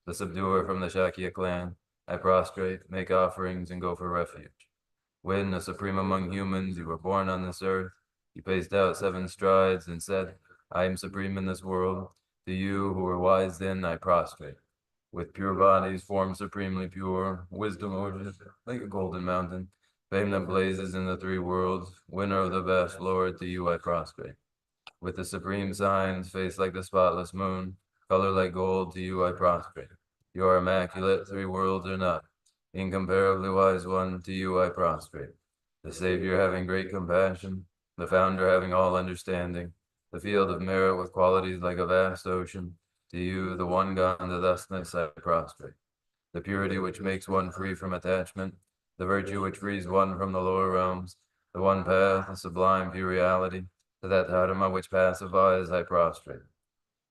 the subduer from the Shakya clan. I prostrate, make offerings, and go for refuge. When, the supreme among humans, you were born on this earth, you paced out 7 strides and said, I am supreme in this world. To you who were wise then, I prostrate. With pure bodies, formed supremely pure, wisdom ordered like a golden mountain, fame that blazes in the 3 worlds, winner of the best, Lord, to you I prostrate. With the supreme signs, face like the spotless moon, color like gold, to you I prostrate. You are immaculate, 3 worlds are not. Incomparably wise one, to you I prostrate. The Savior having great compassion, the Founder having all understanding, the field of merit with qualities like a vast ocean, to you, the one gone to thusness, I prostrate. The purity which makes one free from attachment, the virtue which frees one from the lower realms, the one path, the sublime pure reality, to that dharma which pacifies, I prostrate.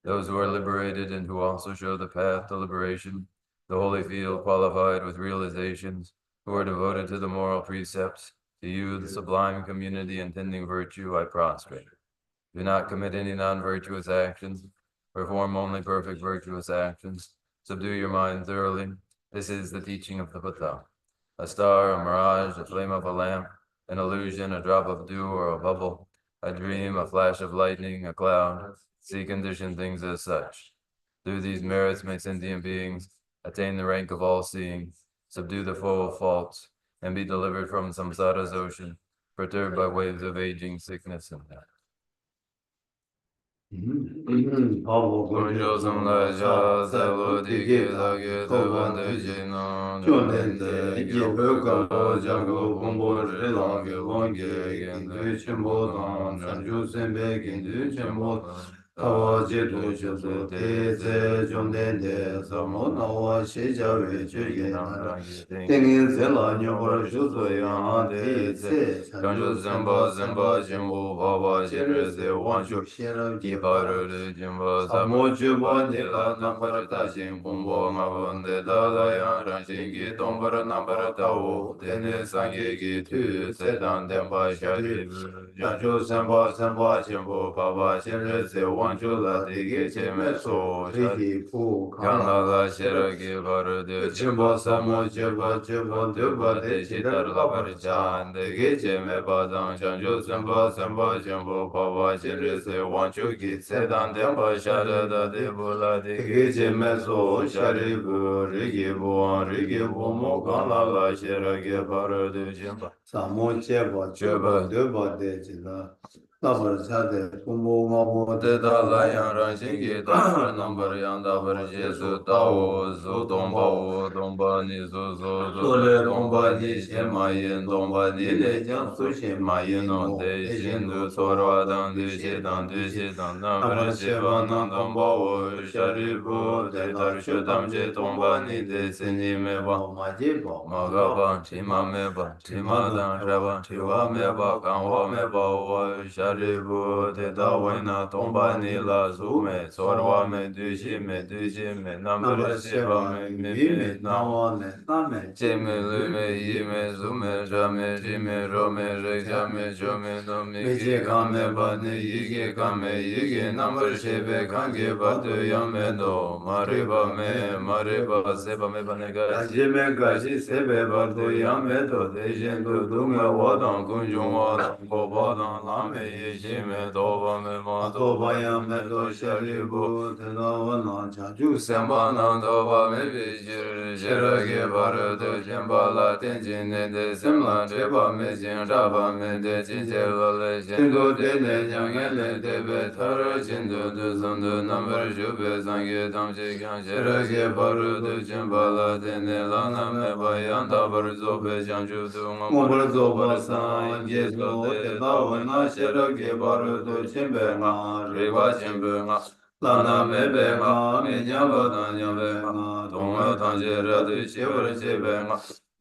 Those who are liberated and who also show the path to liberation, the holy field qualified with realizations, who are devoted to the moral precepts, to you, the sublime community intending virtue, I prostrate. Do not commit any non-virtuous actions, perform only perfect virtuous actions, subdue your mind thoroughly. This is the teaching of the Buddha. A star, a mirage, a flame of a lamp, an illusion, a drop of dew or a bubble, a dream, a flash of lightning, a cloud. See conditioned things as such. Through these merits may sentient beings attain the rank of all-seeing, subdue the foe of faults, and be delivered from samsara's ocean, perturbed by waves of aging, sickness, and death.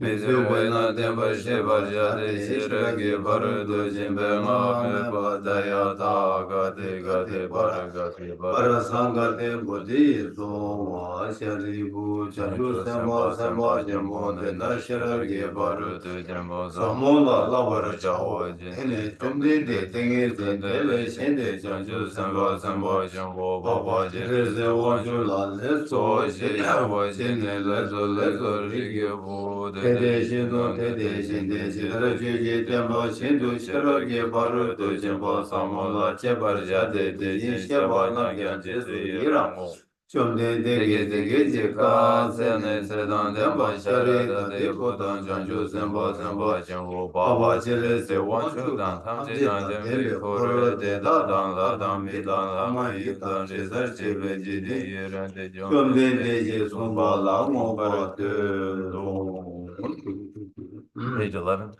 Bizim wena temba sheba jade shiragi barudu jimbe ngame badaya ta gade gade bara gade bara Parasangate Bodhi Soma Sharibu Chandu Samba Samba Jambo Tenda Shiragi barudu jimbo Samola Lavar jawa Chao jinte Tene Tumdi De tumde Tengi Tendele Shende Chanju Chandu samba Samba samba Samba jambo baba Baba Tirese Wanchu La so Leso she yawa Chene jine lezo Leso lezo Leso rigi Rigi bu de Tede de Shindo jino de Tede de Shinde jinde Shidara jide Juji jide Tembo tembo Shindu Shiragi Baru Tu Jimbo Samola Chebar Jade Dijin Sheba Namjan Jesu Yira Chomde Dege Dege Jika Sene Sedan Demba Shari Dade Bodan Janju Semba Semba jambo Baba baba Jere jire Se se Wanchu wanchu dan Dan tam je Tamje dan Da dembe Dembe kore Koro de De da Da dan Dan la Adam dan mi dan Vida la ma Ama yi Yita dan je Chezar zar je be Chebe ji de Jide ye ran de jong Chomde de Deje ji sum ba Sumba la La mo bar Moba de De do. Do Page 11.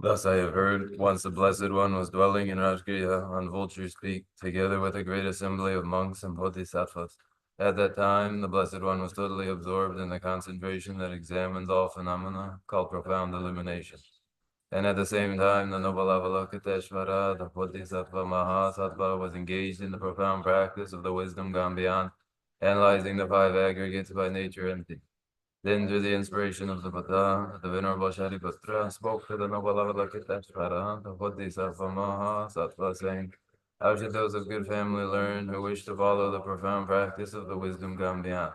Thus I have heard, once the Blessed One was dwelling in Rajgriha on Vulture's Peak, together with a great assembly of monks and bodhisattvas. At that time, the Blessed One was totally absorbed in the concentration that examines all phenomena, called profound illumination. And at the same time, the noble Avalokiteshvara, the Bodhisattva Mahasattva, was engaged in the profound practice of the wisdom gone beyond, analyzing the five aggregates by nature empty. Then, through the inspiration of the Buddha, the Venerable Shariputra spoke to the noble Avalokiteshvara, the Bodhisattva Mahasattva, saying, how should those of good family learn who wish to follow the profound practice of the wisdom gone beyond?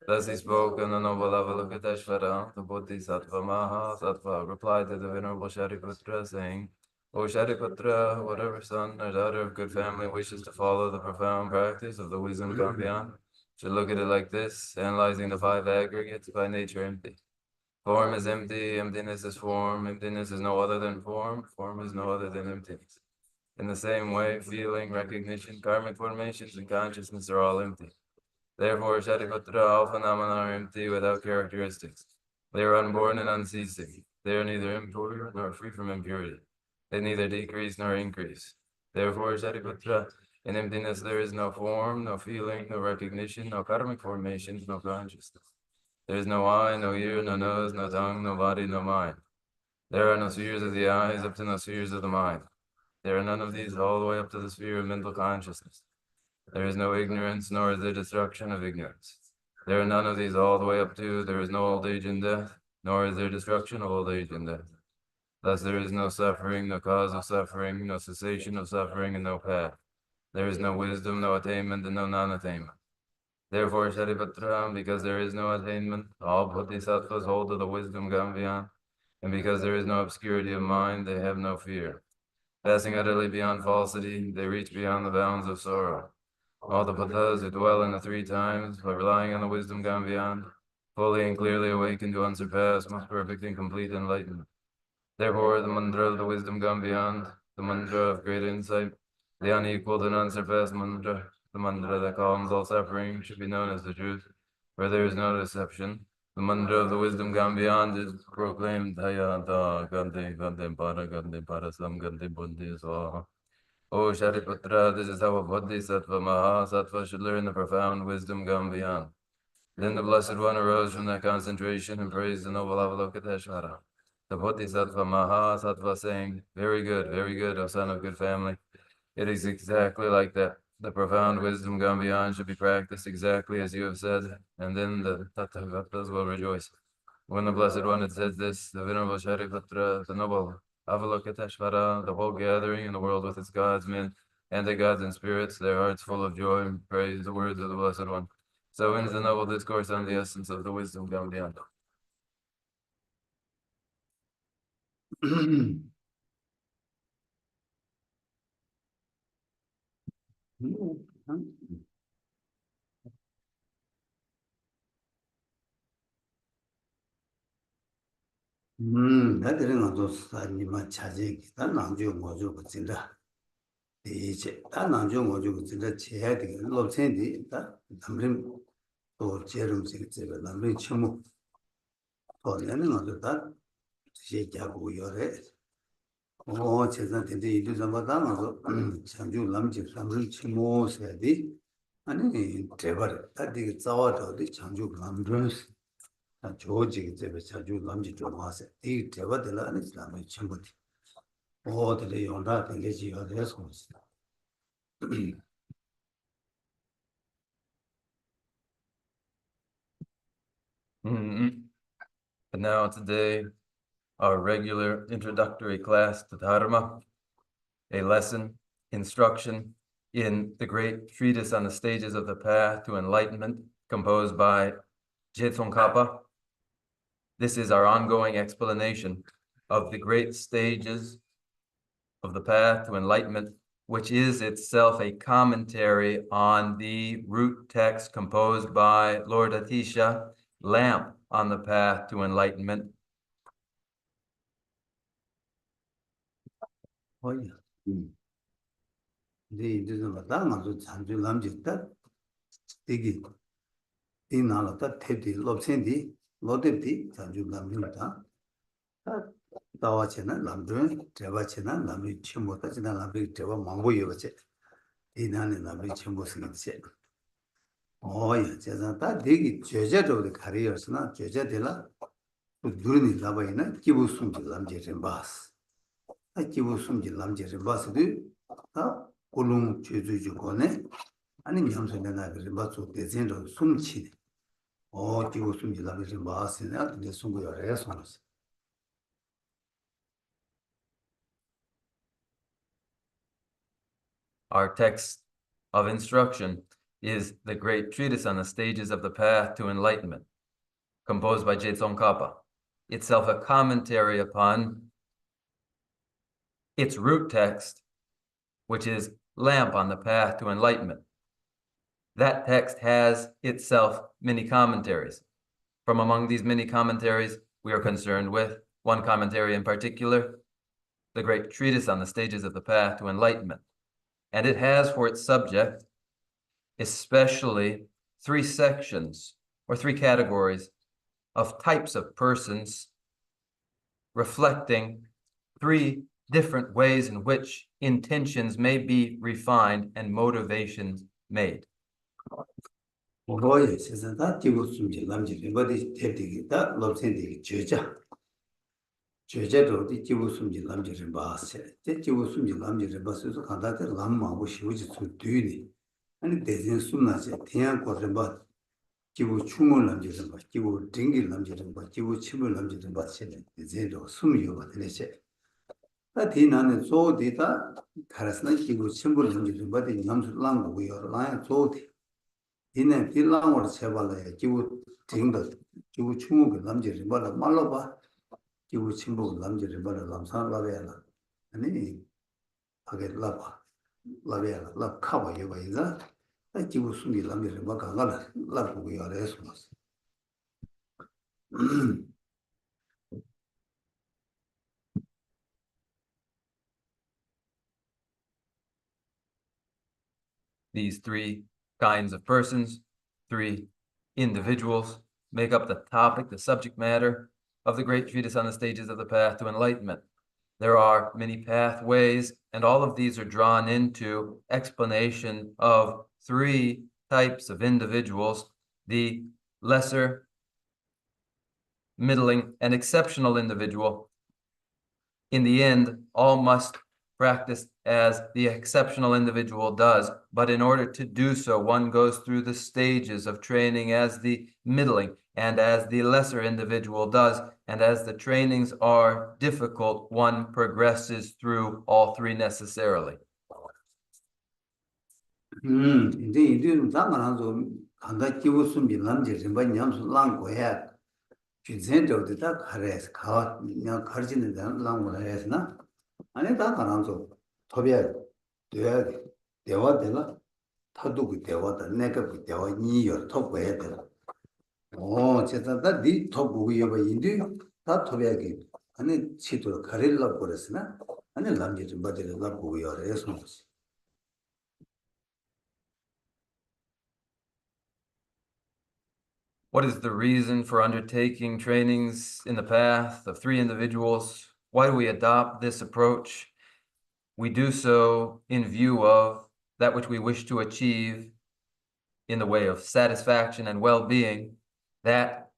Thus he spoke, and the noble Avalokiteshvara, the Bodhisattva Mahasattva, replied to the Venerable Shariputra, saying, O Shariputra, whatever son or daughter of good family wishes to follow the profound practice of the wisdom gone beyond, should look at it like this, analyzing the five aggregates by nature empty. Form is empty, emptiness is form, emptiness is no other than form is no other than emptiness. In the same way, feeling, recognition, karmic formations, and consciousness are all empty. Therefore, Shatipatra, all phenomena are empty without characteristics. They are unborn and unceasing. They are neither impure nor free from impurity. They neither decrease nor increase. Therefore, Shatipatra, in emptiness there is no form, no feeling, no recognition, no karmic formations, no consciousness. There is no eye, no ear, no nose, no tongue, no body, no mind. There are no spheres of the eyes up to no spheres of the mind. There are none of these all the way up to the sphere of mental consciousness. There is no ignorance, nor is there destruction of ignorance. There are none of these all the way up to, there is no old age and death, nor is there destruction of old age and death. Thus there is no suffering, no cause of suffering, no cessation of suffering, and no path. There is no wisdom, no attainment, and no non-attainment. Therefore, Sharipatra, because there is no attainment, all bodhisattvas hold to the wisdom gone beyond, and because there is no obscurity of mind, they have no fear. Passing utterly beyond falsity, they reach beyond the bounds of sorrow. All the Buddhas who dwell in the three times, by relying on the wisdom gone beyond, fully and clearly awaken to unsurpassed, most perfect and complete enlightenment. Therefore, the mantra of the wisdom gone beyond, the mantra of great insight, the unequaled and unsurpassed mantra, the mantra that calms all suffering, should be known as the truth, where there is no deception. The mantra of the wisdom gone beyond is proclaimed Hayata Gandhi Para Sam Gandhi Buddhi Swaha. O Shariputra, this is how a Bodhisattva Mahasattva should learn the profound wisdom gone beyond. Then the Blessed One arose from that concentration and praised the noble Avalokiteshvara, the Bodhisattva Mahasattva, saying, very good, O son of good family. It is exactly like that. The profound wisdom gone beyond should be practiced exactly as you have said, and then the Tathagatas will rejoice. When the Blessed One had said this, the Venerable Sharipatra, the noble Avalokiteshvara, the whole gathering in the world with its gods, men, and the gods and spirits, their hearts full of joy, praise the words of the Blessed One. So ends the noble discourse on the essence of the wisdom gone beyond. 나들은 아주 사니마 차지기 다 남주 모주 붙인다. 이제 다 남주 모주 붙인다. 제야 되게 로체디 다 남림 또 제름 지금 남림 침묵 또는 아주 다 제자고 요래. 제가 근데 이도 좀 받아서 참주 남지 남림 침묵세디 아니 제발 다 되게 싸워도 참주 남름 조직이 제베 자주 남지 좀 하세. 이 대화들 안에 남의 친구들. 어들이 용다 되게지 어디서 Mhm. And now today, our regular introductory class to Dharma, a lesson, instruction in the great treatise on the stages of the path to enlightenment, composed by Tsongkhapa. This is our ongoing explanation of the great stages of the path to enlightenment, which is itself a commentary on the root text composed by Lord Atisha, Lamp on the Path to Enlightenment. Oh yeah. 네 이제는 나도 잔주 남짓다. 되게 이 나라다 테디 롭센디 로데디 잔주 남짓다. 다 다와체나 남들 제바체나 남이 침모다 지나 남이 제바 망고여체. 이 나는 남이 침모스기체. 예, 제가 다 되게 제자도를 가리었으나 제자들라 누르니 나바이나 기부숨지 남제를 봤어. 기부숨지 남제를 봤어도 다 꿀웅 제주주 거네. 아니 염소내 나를 맞고 대전으로 숨치네. 기부숨지 남제를 봤으나 근데 숨고요. 해서 Our text of instruction is the great treatise on the stages of the path to enlightenment, composed by Tsongkhapa, itself a commentary upon its root text, which is Lamp on the Path to Enlightenment. That text has itself many commentaries. From among these many commentaries, we are concerned with one commentary in particular, the great treatise on the stages of the path to enlightenment. And it has for its subject, especially three sections or three categories of types of persons, reflecting three different ways in which intentions may be refined and motivations made. 뭐로에 세상다 기부숨지 남제를 버디 대디기다 롭센디 제자도 기부숨지 남제를 봤어. 제 기부숨지 남제를 봤어서 간다들 남마고 쉬우지 좀 뒤니. 아니 대신 숨나지 대양 거를 봐. 기부 충을 남제를 봐. 기부 딩길 남제를 봐. 기부 침을 남제를 봤어. 제도 숨이요 되네세. 다 디나는 소디다 가라스나 기부 침을 남제를 봐. 남수 랑고요. 라야 소디. 이내 딜랑으로 세발라야 기부 딩도 기부 충을 남제를 봐. 말로 봐. 기부 침을 남제를 봐. 남산 라베라. 아니 하게 라봐. 라베라. 라 카바 여바이자. 기부 숨이 남제를 봐. 가가라. 라고요. 알아서. These three kinds of persons, three individuals, make up the topic, the subject matter of the great treatise on the stages of the path to enlightenment. There are many pathways, and all of these are drawn into explanation of three types of individuals: the lesser, middling, and exceptional individual. In the end, all must practice as the exceptional individual does, but in order to do so, one goes through the stages of training as the middling and as the lesser individual does, and as the trainings are difficult, one progresses through all three necessarily. 이제 이들은 당연하죠. 한다 기부숨비 남제를 봐. 냠수 랑고야. 주센저도 다 가래서 가 그냥 가르치는 데는 랑고라 해서나 아니 다 가능하죠. 토비야 돼야 돼. 대화되나? 타도 대화다. 내가 대화 이여 토고야 돼. 진짜 네 토고고 여봐 인디 다 토비야기. 아니 치도 가릴라 버렸으나 아니 남제 좀 받으려 갖고 여래서 What is the reason for undertaking trainings in the path of three individuals? Why do we adopt this approach? We do so in view of that which we wish to achieve in the way of satisfaction and well-being, that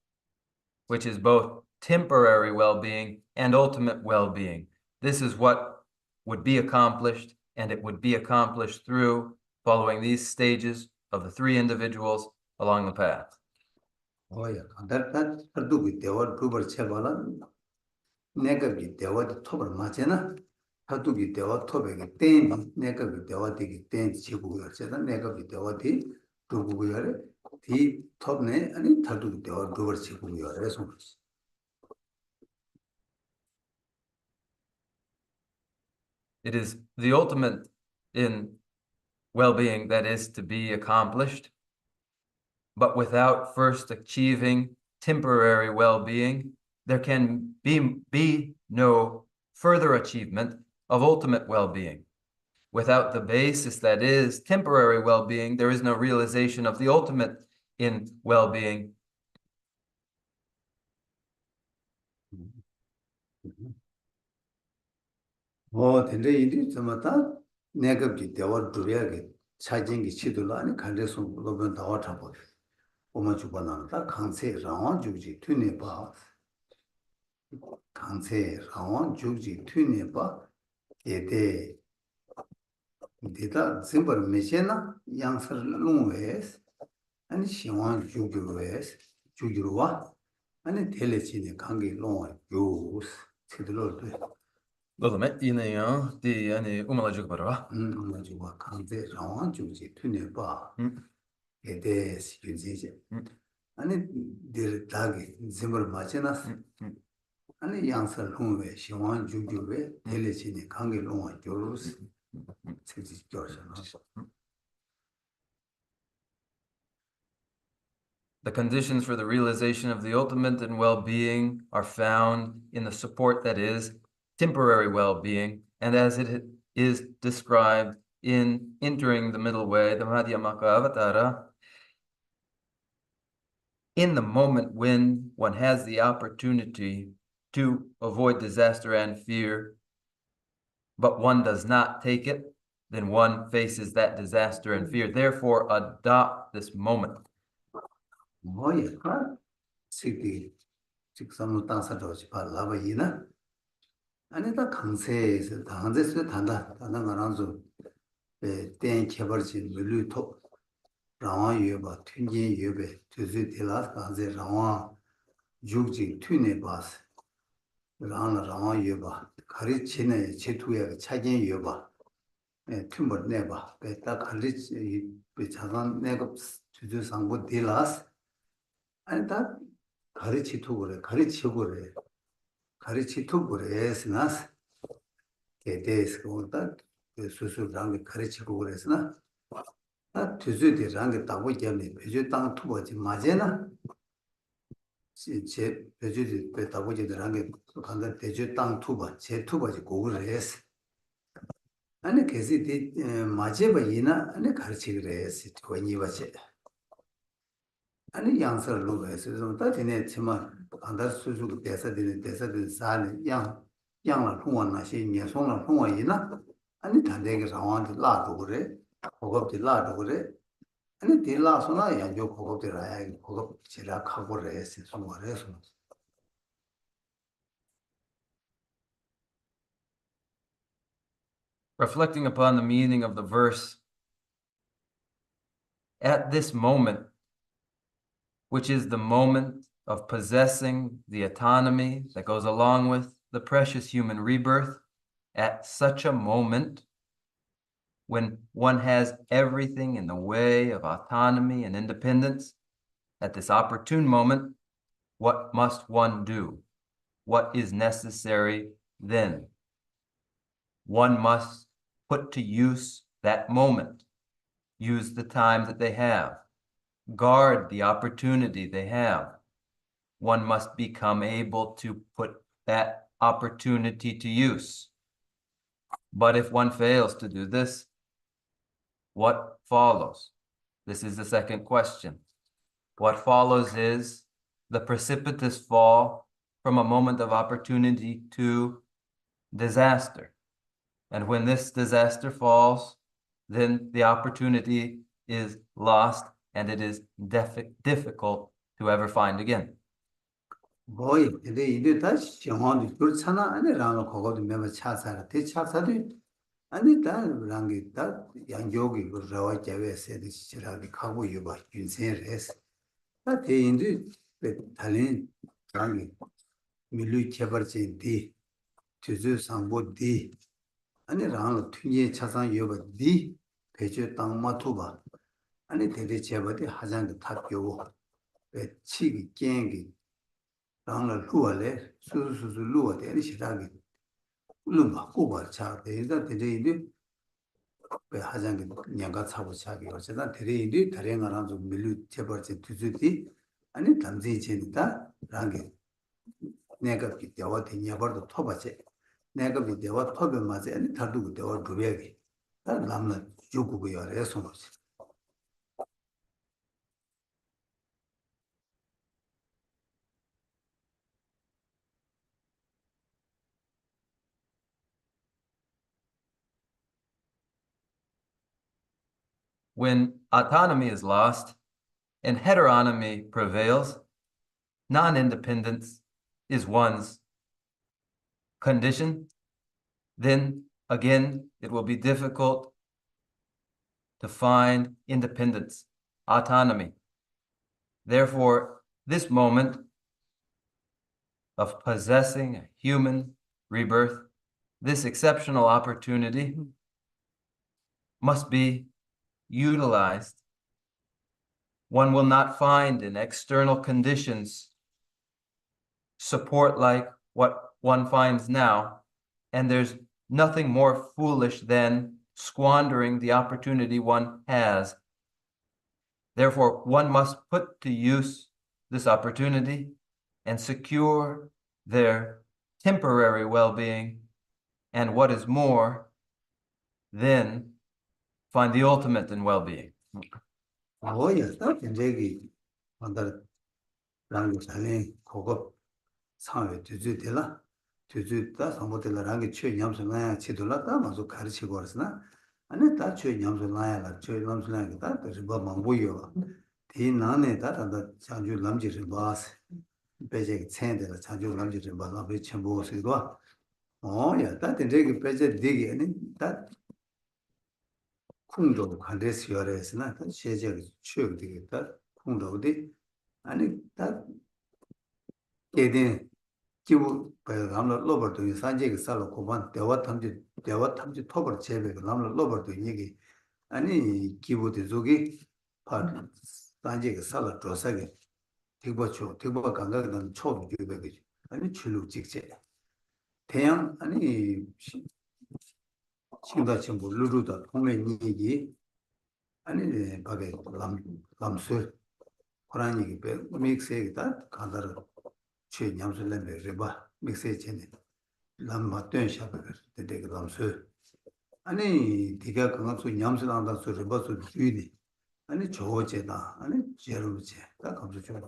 which is both temporary well-being and ultimate well-being. This is what would be accomplished, and it would be accomplished through following these stages of the three individuals along the path. 뭐야, 간단한 하두기 대화 두벌 쳐봐라. 내가 그 대화 톱을 맞잖아. 하두기 대화 톱에 땡 내가 그 대화 되기 땡 지구가 제가 내가 그 대화 뒤 두고요. 뒤 톱네 아니 하두기 대화 두벌 지구요. 그래서 It is the ultimate in well-being that is to be accomplished, but without first achieving temporary well-being, there can be no further achievement of ultimate well-being. Without the basis that is temporary well-being, there is no realization of the ultimate in well-being. 근데 이리 좀다 내가 그 대화 두려게 찾은 게 치도록 아니 간데서 로변 나와 잡고 오면 주변한다 강세 라원 주지 튀네 봐 강세 라원 주지 튀네 봐 예대 데이터 심벌 메시나 양설 롱웨스 아니 시원 주주웨스 주주와 아니 텔레치네 관계 롱 요스 치도록 돼 Lodome, ineyo, di ani umalajuk barwa. umalajuk 강세 라원 주지 튀네 봐 예대 시주지 아니 들 다게 심벌 마치나스 아니 양설 롱웨 시원 주주웨 텔레치네 관계 롱 요스 The conditions for the realization of the ultimate in well-being are found in the support that is temporary well-being, and as it is described in entering the middle way, the Madhyamaka Avatara, in the moment when one has the opportunity to avoid disaster and fear, but one does not take it, then one faces that disaster and fear. Therefore, adopt this moment. 뭐야? 시기 직선으로 따서도 발라바이나 아니다 강세에서 강세에서 단다 거란서 땡 개발진 물류토 라와 유바 튕긴 유베 주주딜라 강세 라와 육지 튀네 바스 라와 유바 가르치네 제투에 차진 유바 틈을 내봐 배다 가르치 배차간 내가 주주 상부 딜라스 아니 다 가르치토 그래 가르치고 그래 가르치토 그래스나스 게데스 그거다 수수랑게 가르치고 그래스나 다 주주들랑게 따고 있잖니 배주 땅 투버지 맞잖아 제 배주들 배 따고 있는랑게 간다 배주 땅 투버 제 투버지 고그래스 아니 계시디 맞제바이나 아니 가르치 그래스 거니 바체 아니 양설 로에서 좀 다티네 치마 안다 수수 대사들 사는 양을 통원나 시냐 송을 통원이나 아니 단대게 상황도 라도 그래 고급지 라도 그래 아니 딜라소나 양조 고급지라야 고급 지락하고 그래서 송을해서 Reflecting upon the meaning of the verse, at this moment, which is the moment of possessing the autonomy that goes along with the precious human rebirth, at such a moment, when one has everything in the way of autonomy and independence, at this opportune moment, what must one do? What is necessary then? One must put to use that moment, use the time that they have, guard the opportunity they have. One must become able to put that opportunity to use. But if one fails to do this, what follows? This is the second question. What follows is the precipitous fall from a moment of opportunity to disaster. And when this disaster falls, then the opportunity is lost and it is difficult to ever find again. boy, 이제 다시 영화도 그렇잖아. 아니, 라는 그거도 매번 차사라. 대 차사도 아니, 다 랑기 다 양조기 그 라와 자베세 지라기 가고 유바 윤세레스. 다 대인도 달린 랑기 밀루 개발진디 주주 상보디 아니 랑 튀니 차상 유바디 배주 땅마투바 아니 대대 제바디 하장도 탑교 치기 깽기 랑을 루어래 수수수 루어 대리 시작이 루마 고발 차 대다 대대인데 배 하장이 년가 차고 차기 어쩌다 대대인데 다른 거랑 좀 밀루 제벌지 두주디 아니 담지 진다 랑게 내가 비대와 대냐버도 토바지 내가 비대와 토be 맞아 아니 다두고 대와 두배기 다 남는 주고고요 그래서 When autonomy is lost and heteronomy prevails, non-independence is one's condition, then again, it will be difficult to find independence, autonomy. Therefore, this moment of possessing a human rebirth, this exceptional opportunity must be utilized. One will not find in external conditions support like what one finds now, and there's nothing more foolish than squandering the opportunity one has. Therefore, one must put to use this opportunity and secure their temporary well-being, and what is more, then find the ultimate in well-being. 뭐야 다 굉장히 만들 랑게 잘해 고급 상회 주주들라 주주다 상보들라랑게 최 냠선나야 치돌라다 맞아 가르치고 그러스나 아니 다 최 냠선나야라 최 냠선나야 다 그래서 뭐 망보여 이 나네 다다 장주 남지를 봐서 배제 체인데라 장주 남지를 봐서 배 첨보스도 어야 다 되게 배제 되게 아니 다 쿵도 관대스 열에서나 세제가 추억 되겠다 쿵도디 아니 다 게데 기부 남로 로버도 산제가 살로 고반 대화 탐지 톱을 제베가 남로 로버도 얘기 아니 기부대 저기 파 산제가 살로 조사게 대보 감각은 초도 주베게 아니 출루 직제 태양 아니 신다 전부 루루다 통해 얘기 아니 바게 람수 그런 얘기 배 믹스에다 간다를 최 냠슬렘베 레바 믹스에 전에 람마 뜬샤베 되게 람수 아니 디가 그거 냠슬한다 소리 버스 주의니 아니 조제다 아니 제르부제 다 감수 좀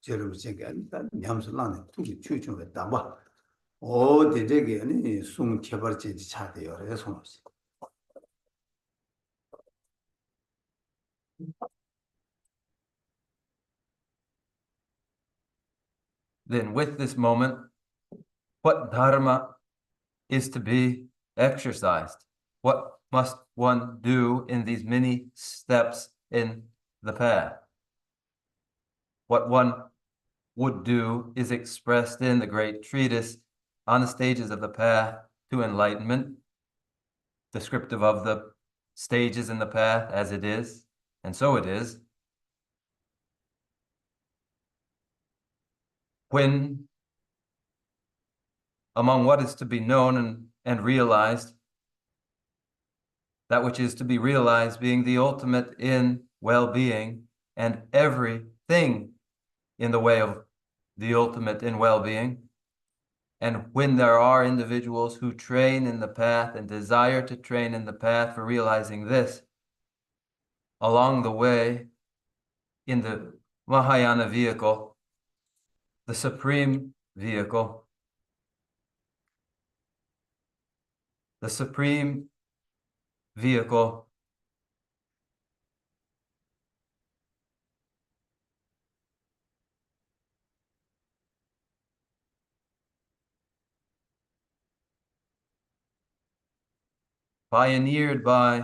제르부제가 아니다 냠슬라네 투기 추추에 담바 오 되게 아니 숨 개발진지 차대요 그래서 없이 Then with this moment, what dharma is to be exercised? What must one do in these many steps in the path? What one would do is expressed in the great treatise on the stages of the path to enlightenment, descriptive of the stages in the path as it is, and so it is. When among what is to be known and realized, that which is to be realized being the ultimate in well-being, and everything in the way of the ultimate in well-being. And when there are individuals who train in the path and desire to train in the path for realizing this, along the way, in the Mahayana vehicle, the supreme vehicle, the supreme vehicle pioneered by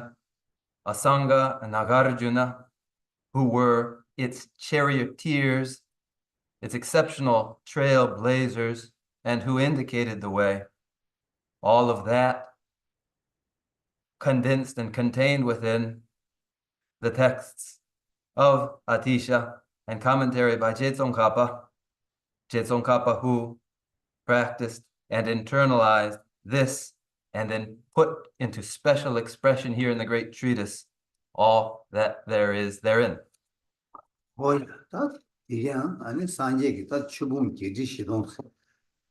Asanga and Nagarjuna, who were its charioteers, its exceptional trailblazers, and who indicated the way. All of that condensed and contained within the texts of Atisha and commentary by Tsongkhapa who practiced and internalized this and then put into special expression here in the great treatise all that there is therein. 다 이게 아니 산제기 다 추봉 계지 시동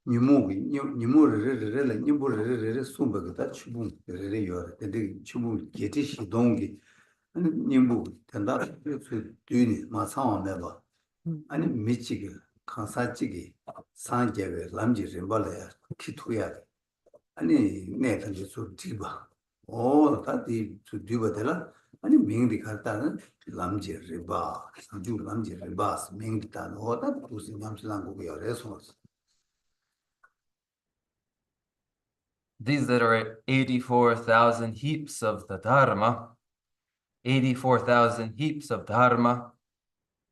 니모기 니모르르르르 니모르르르 숨버가 다 추봉 레레요 근데 추봉 계지 시동기 아니 님부 된다 그 뒤니 마상와 매봐 아니 미치기 간사지기 산제베 람지 림발에 키투야 아니 내가 이제 좀 뒤봐 다디 좀 뒤봐들라 아니 명디 갔다는 람지 리바 상주 람지 리바스 명디다 오다 무슨 남슬한 거고요 그래서 These that are 84,000 heaps of the Dharma, 84,000 heaps of Dharma,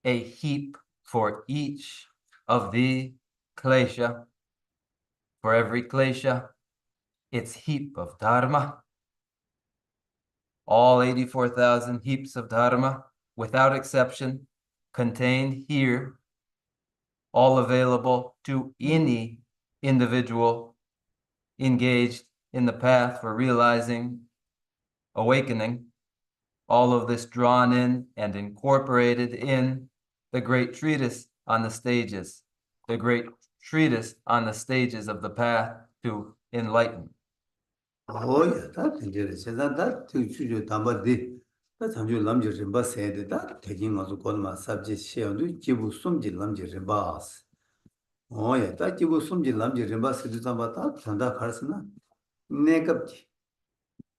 a heap for each of the klesha. For every klesha, its heap of Dharma. All 84,000 heaps of Dharma, without exception, contained here, all available to any individual engaged in the path for realizing awakening, all of this drawn in and incorporated in the great treatise on the stages, the great treatise on the stages of the path to enlighten. 다 이제 세상다 주주 담바디 다 장주 남지 림바 세데다 대긴 가서 고마 삽지 시험도 기부 숨지 남지 림바스 다 기부 숨지 남지 림바스 담바다 산다 가르스나 내갑지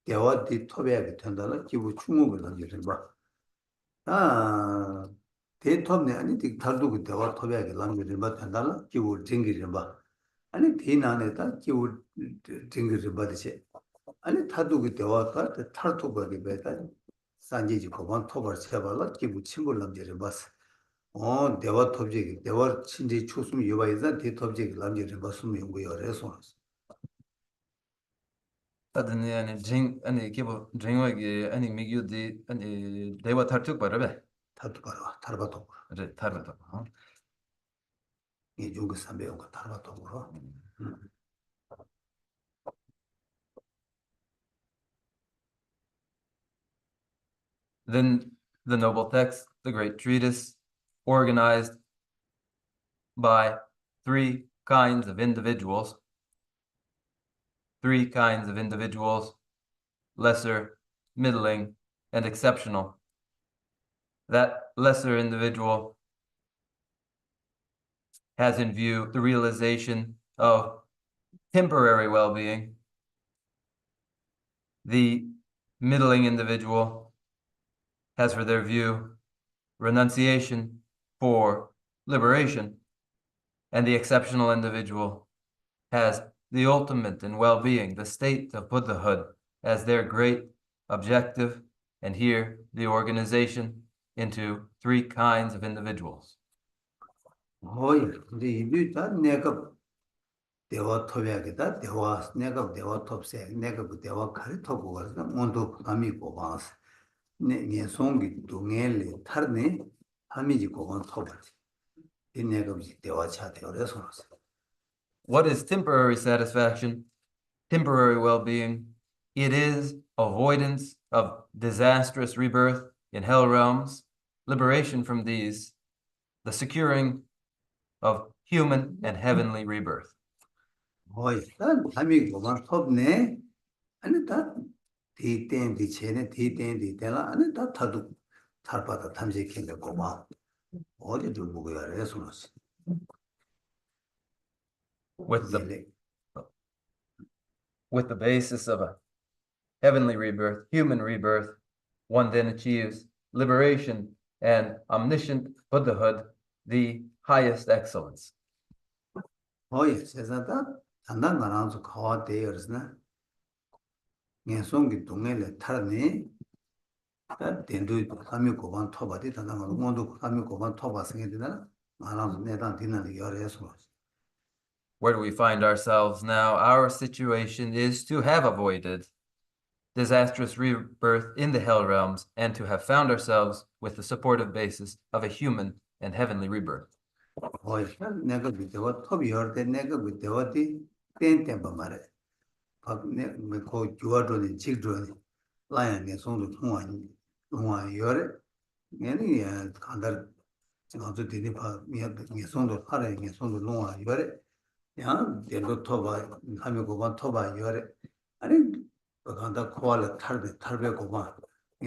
대화디 토베하게 된다라 기부 충목을 남지 림바 대톱네 아니 달도 그 대화 토베하게 남지 림바 된다라 기부 쟁기 림바 아니 대나네다 기부 쟁기 림바듯이 아니 타두기 대화가 탈토버리 배다 산지지 고반 토버 세발라 기부 친구를 남지를 봤어 대화 톱지기 대화 친지 초숨 유바이자 대톱지기 남지를 봤으면 연구여래서 أدنى يعني جين أني كيف جينوي أني ميجودي أني ديوا ترتوك برا 타두바라 타르바토 네 타르다. 이 중국 삼배용과 타르바토로 Then the noble text, the great treatise, organized by three kinds of individuals, lesser, middling, and exceptional. That lesser individual has in view the realization of temporary well-being. The middling individual has for their view renunciation for liberation, and the exceptional individual has the ultimate in well-being, the state of Buddhahood, as their great objective, and here the organization into three kinds of individuals. 근데 이비다 내가 대화 토비하게다 내가 대화 톱세 내가 그 대화 가르쳐고 가서 온도 감이 고방스 내 송기 동엘레 타르네 함이지 고방 토바지 이 내가 대화 차대어서 What is temporary satisfaction, temporary well-being? It is avoidance of disastrous rebirth in hell realms, liberation from these, the securing of human and heavenly rebirth. 난 함이 고방 톱네 아니 다 디텐 디체네 디텐 디텔라 아니 다 타도 탈바다 탐색했는데 고방 어디도 보고야 그래서 With the basis of a heavenly rebirth, human rebirth, one then achieves liberation and omniscient Buddhahood, the highest excellence. 세상다 단단 나눠서 가와대여스나 녀송기 동네에 타네 다 된도 함이 고반 토바디 다다가 모두 함이 고반 토바 생기잖아 말하면 내가 뒤는 열에서 Where do we find ourselves now? Our situation is to have avoided disastrous rebirth in the hell realms and to have found ourselves with the supportive basis of a human and heavenly rebirth. 내가 그때와 톱이 열때 내가 그때와디 땡땡 말해 그 주어도니 직도니 라인에 손도 통화 열에 얘는 간다 아주 되게 봐 손도 팔에 손도 놓아 열에 야 대로 토바 하면 그만 토바 열에 아니 간다 코알에 탈배 고마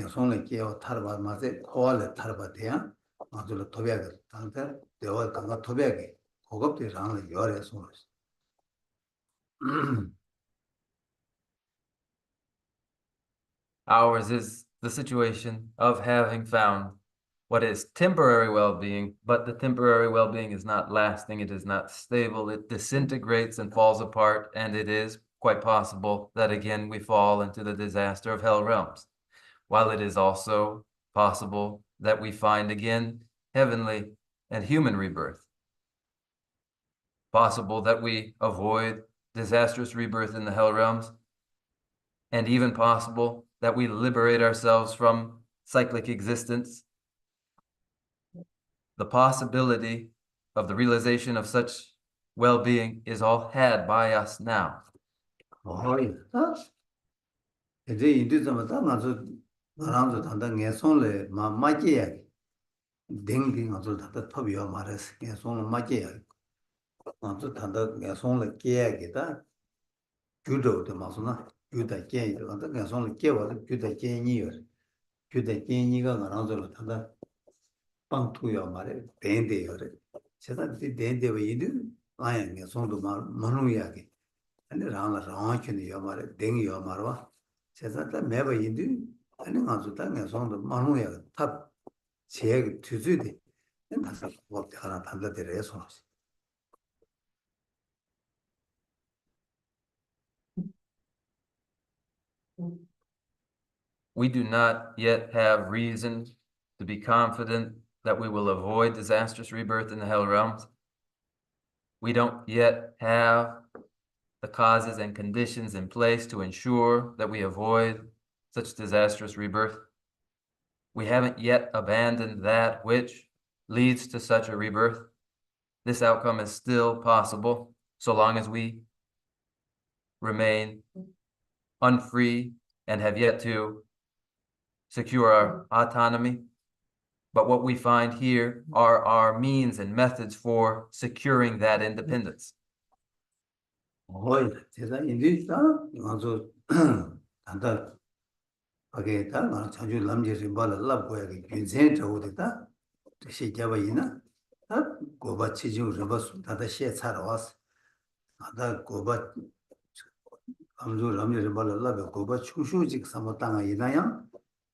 손에 끼어 탈바 맞에 코알에 탈바 돼야 아주 토비하게 단데 대화 간다 토비하게 고급들이랑 열에 손 Ours is the situation of having found what is temporary well-being, but the temporary well-being is not lasting, it is not stable, it disintegrates and falls apart, and it is quite possible that again we fall into the disaster of hell realms, while it is also possible that we find again heavenly and human rebirth. Possible that we avoid disastrous rebirth in the hell realms, and even possible that we liberate ourselves from cyclic existence. The possibility of the realization of such well-being is all had by us now. 이제 인도에서 나서 나랑도 단단히 손에 맞게 댕댕 아주 다 터비어 말했어. 손을 맞게 아주 단단히 손을 깨야겠다. 주도도 맞으나 주다 깨야 단단히 손을 깨워서 주다 깨니요. 주다 깨니가 나랑도 단단 빵투여 말해. 댕댕이요. 제가 댕댕이 이들 아예 손도 만우야게. 아니 라마라한테 요 말해. 댕이요 말와. 제가 매번 인도 아니 아주 땅에 손도 만우야. 탑 제가 투주디 나서 뭐 하나 단다들에서 We do not yet have reason to be confident that we will avoid disastrous rebirth in the hell realms. We don't yet have the causes and conditions in place to ensure that we avoid such disastrous rebirth. We haven't yet abandoned that which leads to such a rebirth. This outcome is still possible so long as we remain unfree and have yet to secure our autonomy. But what we find here are our means and methods for securing that independence. 제가 인디다 아주 단다 하게 다 자주 남제를 발라 보야게 괜찮 저거다 시작이나 다 고바 치주 저버스 다다 시에 차러 왔어 다 고바 암주 남제를 발라 고바 추슈직 삼어 땅아 이나야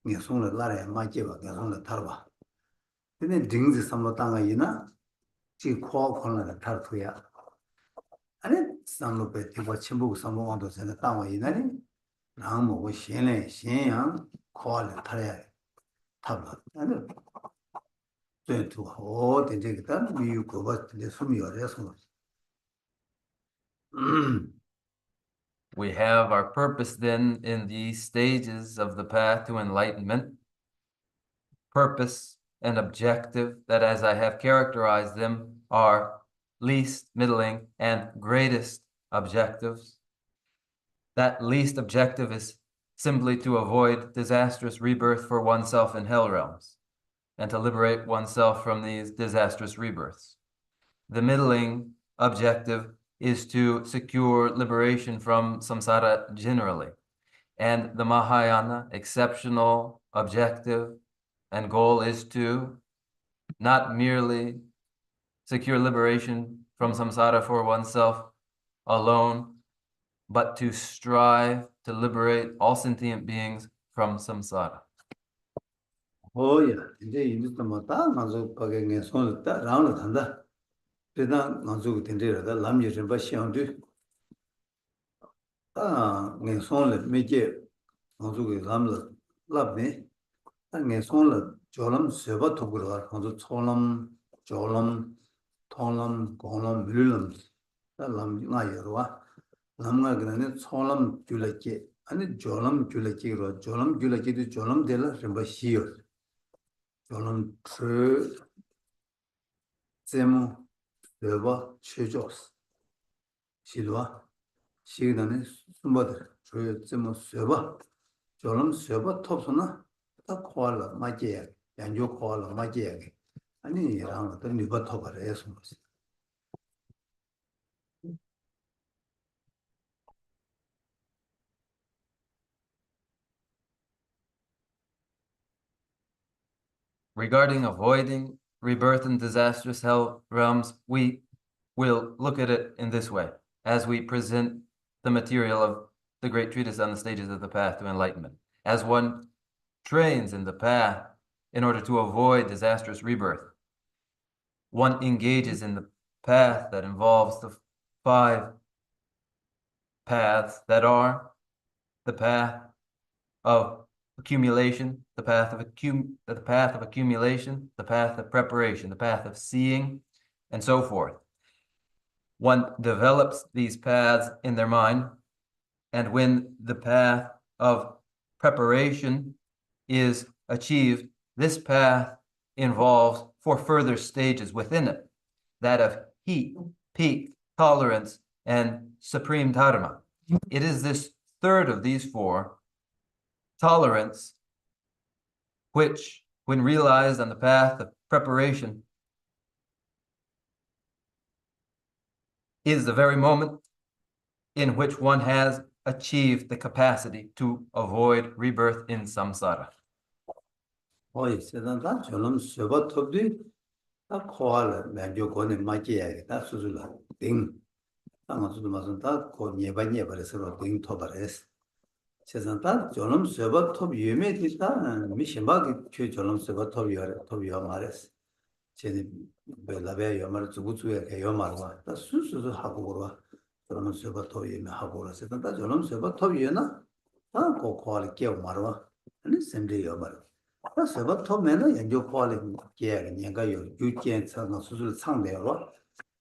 네 손을 라래 맞게봐 네 손을 타봐 근데 딩지 삼어 땅아 이나 지 코어코는 타르투야 아니 삼로베 티버 침북 삼모원도 전에 땅아 이나니 나무고 신래 신양 코알을 타야 타봐 아니 전투 호 된제기다 미유 고바데 숨이 열어서 We have our purpose then in these stages of the path to enlightenment, purpose and objective that, as I have characterized them, are least, middling, and greatest objectives. That least objective is simply to avoid disastrous rebirth for oneself in hell realms and to liberate oneself from these disastrous rebirths. The middling objective is to secure liberation from samsara generally. And the Mahayana exceptional objective and goal is to not merely secure liberation from samsara for oneself alone, but to strive to liberate all sentient beings from samsara. 오야 이제 이제 뭐다 나서 거기에 손을 딱 라운드 한다 그다음 나서 된대로다 남녀 좀 봐시온도 아, 내 손을 매게 강조의 남을 랍네 땅에 손을 조람 세바 도구로 강조 초람 조람 통람 공람 밀름 남 나여와 남가 그는 초람 줄레게 아니 조람 줄레게로 조람 줄레게도 조람 될 рем바 시요 조람 그 제모 세바 최조스 시도와 시기다네 숨바들 저 제모 세바 조람 세바 톱스나 다 코알라 마지야 양조 코알라 마지야 아니 이랑 어떤 리버 톱을 해서 Regarding avoiding rebirth in disastrous hell realms, we will look at it in this way, as we present the material of the great treatise on the stages of the path to enlightenment. As one trains in the path in order to avoid disastrous rebirth, one engages in the path that involves the 5 paths that are the path of accumulation, the path of accumulation, the path of preparation, the path of seeing, and so forth. One develops these paths in their mind, and when the path of preparation is achieved, this path involves 4 further stages within it, that of heat, peak, tolerance, and supreme dharma. It is this third of these 4, tolerance, which, when realized on the path of preparation, is the very moment in which one has achieved the capacity to avoid rebirth in samsara. 어이 세단다 저놈 세바 톱디 다 코알라 맨조 고네 마지야 다 수술라 딩 아마도 맞은다 고 예바니에 버려서 딩 토바레스 세상다 저놈 세바 톱 유메디다 미심바기 그 저놈 세바 톱이야 말레스 제니 벨라베 요말 주구주에 개요 말와 다 수수도 하고 그러와 저놈 세바 톱이 하고 그러서 다 저놈 세바 톱이나 다 고코알 깨 말와 아니 샘데요 말 세바 톱면은 연구 코알 깨 내가 요 유견 상가 수술 상대로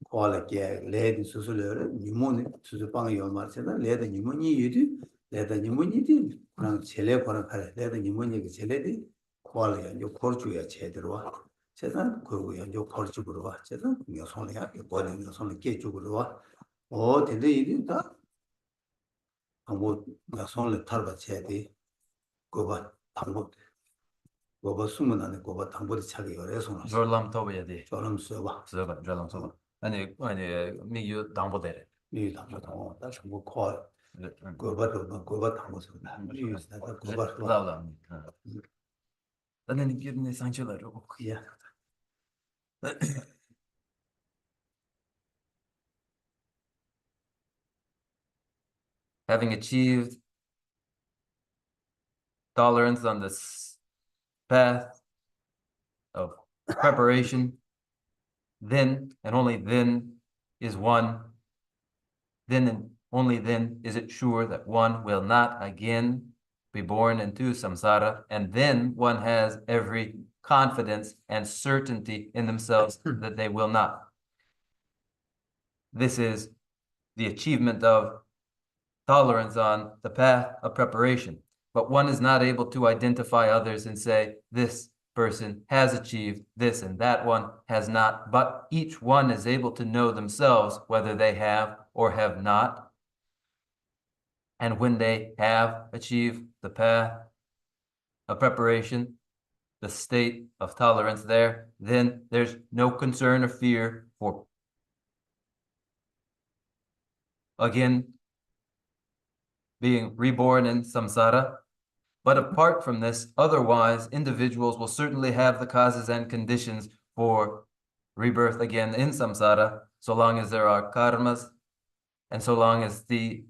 코알 깨 레드 수술을 니모니 수술 방에 요 말세다 레드 니모니 유디 레드 니모니디 그냥 젤레 거는 칼 레드 니모니 그 젤레디 코알 연구 코르주야 제대로 와 세상 그리고 연구 코르주로 와 세상 여성이야 이거는 여성을 깨주고 와 근데 이다 뭐 여성을 탈바 제디 그거 방법 그거 숨은 안에 그거 당보리 차기 그래서 Jorlam tobeyadi. 저놈 써봐 Söba, jorlam soba. Ani miyu dambodeре. 이 당보다 다 전부 코 그거 당보 쓴다 이 나도 그거 Lavla. Then girne sancholar 야 Having achieved tolerance on this path of preparation, then and only then is one, then and only then is it sure that one will not again be born into samsara, and then one has every confidence and certainty in themselves that they will not. This is the achievement of tolerance on the path of preparation. But one is not able to identify others and say, this person has achieved this and that one has not, but each one is able to know themselves whether they have or have not. And when they have achieved the path of preparation, the state of tolerance there, then there's no concern or fear for, again, being reborn in samsara. But apart from this, otherwise, individuals will certainly have the causes and conditions for rebirth again in samsara, so long as there are karmas, and so long as the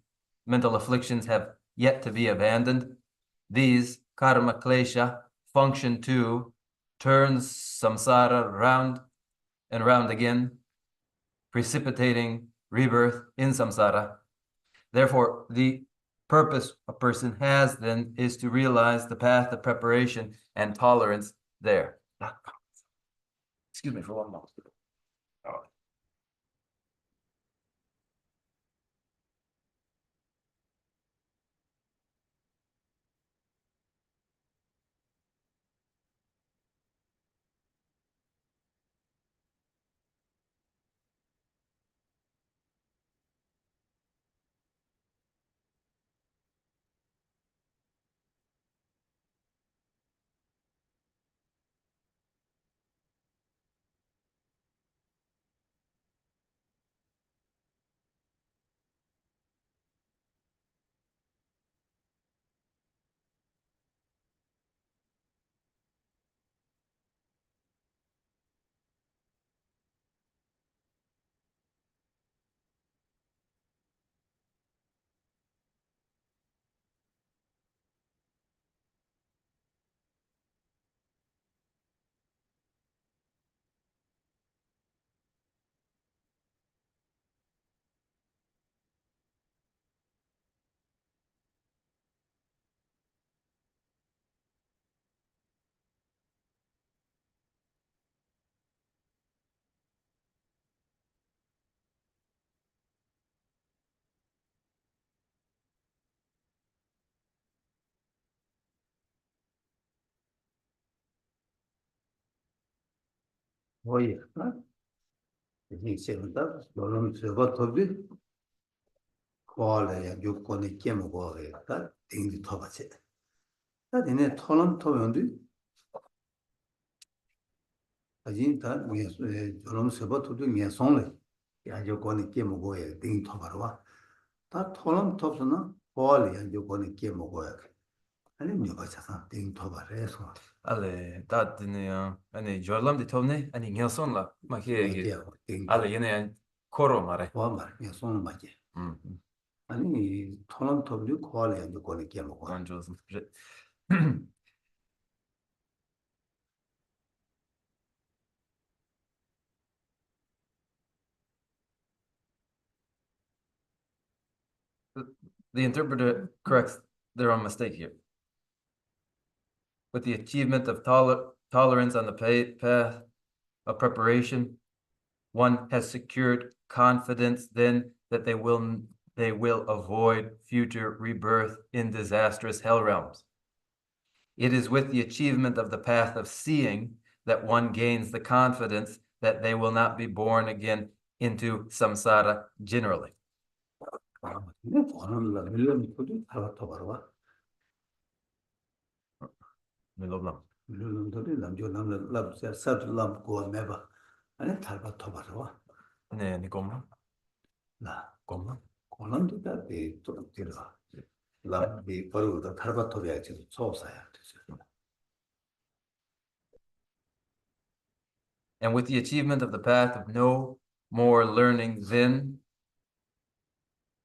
mental afflictions have yet to be abandoned. These karma klesha function to turn samsara round and round again, precipitating rebirth in samsara. Therefore, the purpose a person has then is to realize the path of preparation and tolerance there. Excuse me for one moment. Oh. 뭐야? 이제 세운다. 너는 저거 더비 거래 요건에 깨먹어 가겠다. 땡이 더 받지. 나 내내 털은 터는데 아직 다 위에 저런 세버 터도 위에 손을 야 요건에 깨먹어야 땡이 더 받아. 다 털은 터서는 거래 요건에 깨먹어야 돼. 아니 뭐가 자상 땡이 더 받아서. Ale, tatini ya. Ani jorlam di tovne, ani ngilson la. Ma ki 이게 땡이 ale yene koro mare. 와 말. 위에 손을 맞게. Mm. 아니 털은 터도 거래 요건에 깨먹어. Conjures. The interpreter corrects their own mistake here. With the achievement of tolerance on the path of preparation, one has secured confidence then that they will avoid future rebirth in disastrous hell realms. It is with the achievement of the path of seeing that one gains the confidence that they will not be born again into samsara generally. 근데 보는 라 밀런들이 살았다 봐라. 밀런들이 남조 남을 랍세 사드람 고메바. 아니 탈바 토바라. 네, 니komma. 나 komma. 고난도 다비 또 들어. 랍비 버르다 탈바 토비야지 소사야 되죠. And with the achievement of the path of no more learning, then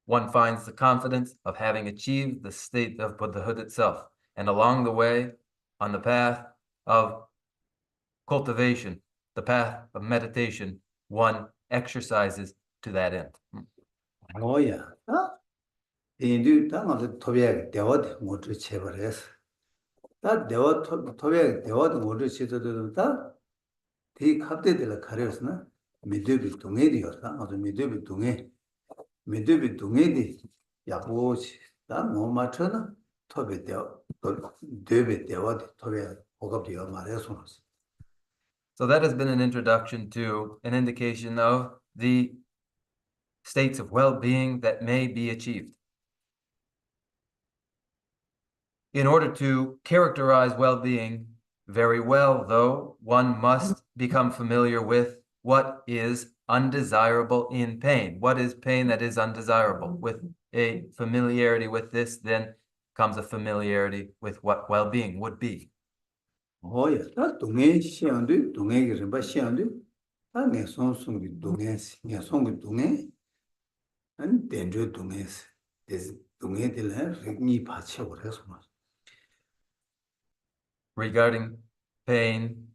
one finds the confidence of having achieved the state of Buddhahood itself. And along the way, on the path of cultivation, the path of meditation, one exercises to that end. 뭐야? 인류 땅을 토비야 대화도 못 쳐버렸어. 다 대화 토비야 대화도 못 쳐도 다 이 갑대들 가려서나 미드비 동해디였다. 아주 미드비 동해디 야보시 나 뭐마처나 토비대어 데베대와 토비야 고갑디어 말해서. So that has been an introduction to an indication of the states of well-being that may be achieved. In order to characterize well-being very well, though, one must become familiar with what is undesirable in pain. What is pain that is undesirable? With a familiarity with this, then comes a familiarity with what well-being would be. 뭐야? 나 동해 시안도 동해기를 봐 시안도 아 내송송기 동해 내송기 동해 안 된저 동해스 des 동해들 렉니 받쳐 버려서 Regarding pain,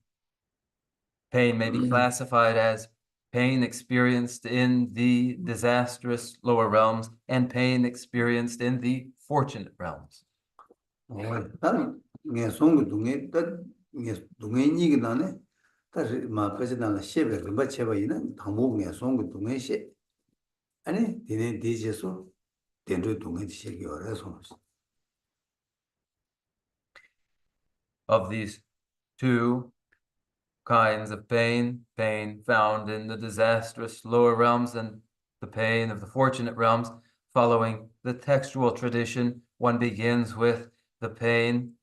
pain may be classified as pain experienced in the disastrous lower realms and pain experienced in the fortunate realms. 단 녀송의 동에 딱 동에 니가 나네. 다시 마페지나나 셰베 그 마체바이는 당목 녀송의 동에 셰 아니 디네 디제소 덴도 동에 셰기 어려서. Of these two kinds of pain found in the disastrous lower realms and the pain of the fortunate realms, following the textual tradition, one begins with the pain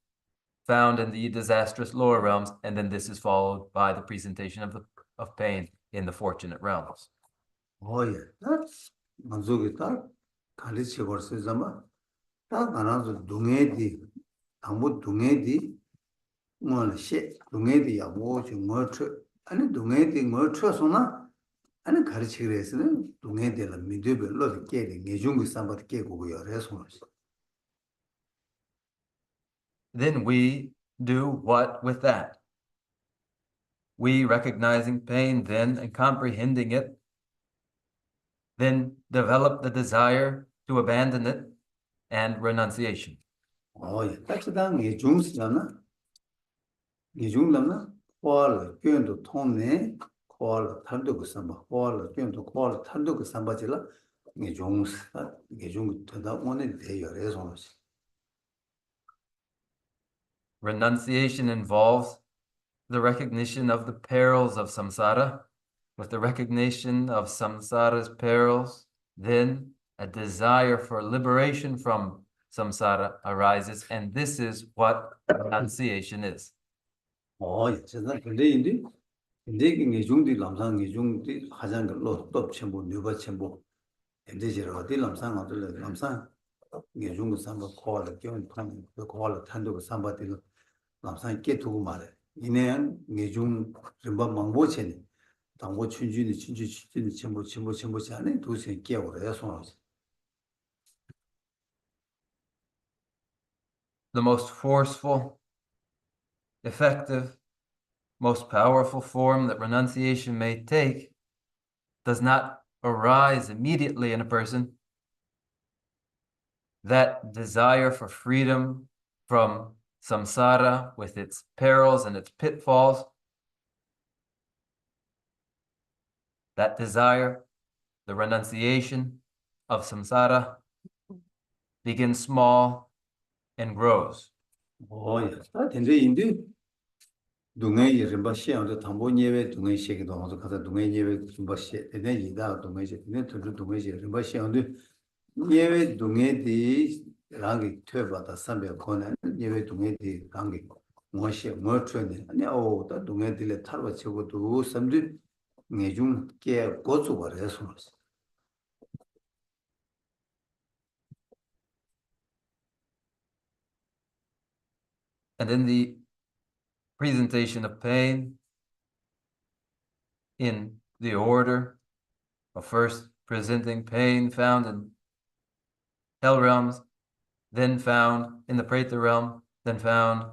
found in the disastrous lower realms, and then this is followed by the presentation of pain in the fortunate realms. 예. 딱 만족이 딱 가르쳐 벌써 잠아. 딱 안아서 동해디 당목 동해디 뭐 셰 동해디 야고 뭐 아니 동해디 뭐 쳐서나 아니 가르치기에서는 동해디를 미드별로 깨게 내중국 삼바도 깨고 그래서 Then we do what with that? We, recognizing pain then and comprehending it, then develop the desire to abandon it and renunciation. 예. 딱지당 내중스잖아. 내중남나 월 견도 통내 월 탄도 그 삼바 월 견도 월 탄도 그 삼바질라 내중스 내중 되다 오늘 대열에서 Renunciation involves the recognition of the perils of samsara. With the recognition of samsara's perils, then a desire for liberation from samsara arises, and this is what renunciation is. 예, 진짜 근데 인데 내중디 남상 내중디 하장 걸로 또 첨부 누가 첨부 인데지로 어디 남상 어들 남상 내중 삼바 코알 견 판 코알 탄도 그 삼바들 남상 깨두고 말해 이내한 내중 림바 망보체니 당고 춘주니 춘주니 첨부 안에 두세 깨오래 손 The most forceful, effective, most powerful form that renunciation may take does not arise immediately in a person. That desire for freedom from samsara with its perils and its pitfalls, that desire, the renunciation of samsara, begins small and grows. 예, 다 된데 인데 동해 이름바 시험도 담보 예외 동해 시기도 하고 가서 동해 예외 좀 시 되네 이다 동해 시 되네 둘 동해 시 이름바 시험도 예외 동해디 랑이 퇴바다 삼배 코는 예외 동해디 랑이 뭐시 뭐 트네 아니 오다 동해디를 타러 치고도 삼들 내중 깨 고추 버려서 And in the presentation of pain, in the order of first presenting pain found in hell realms, then found in the Preta realm, then found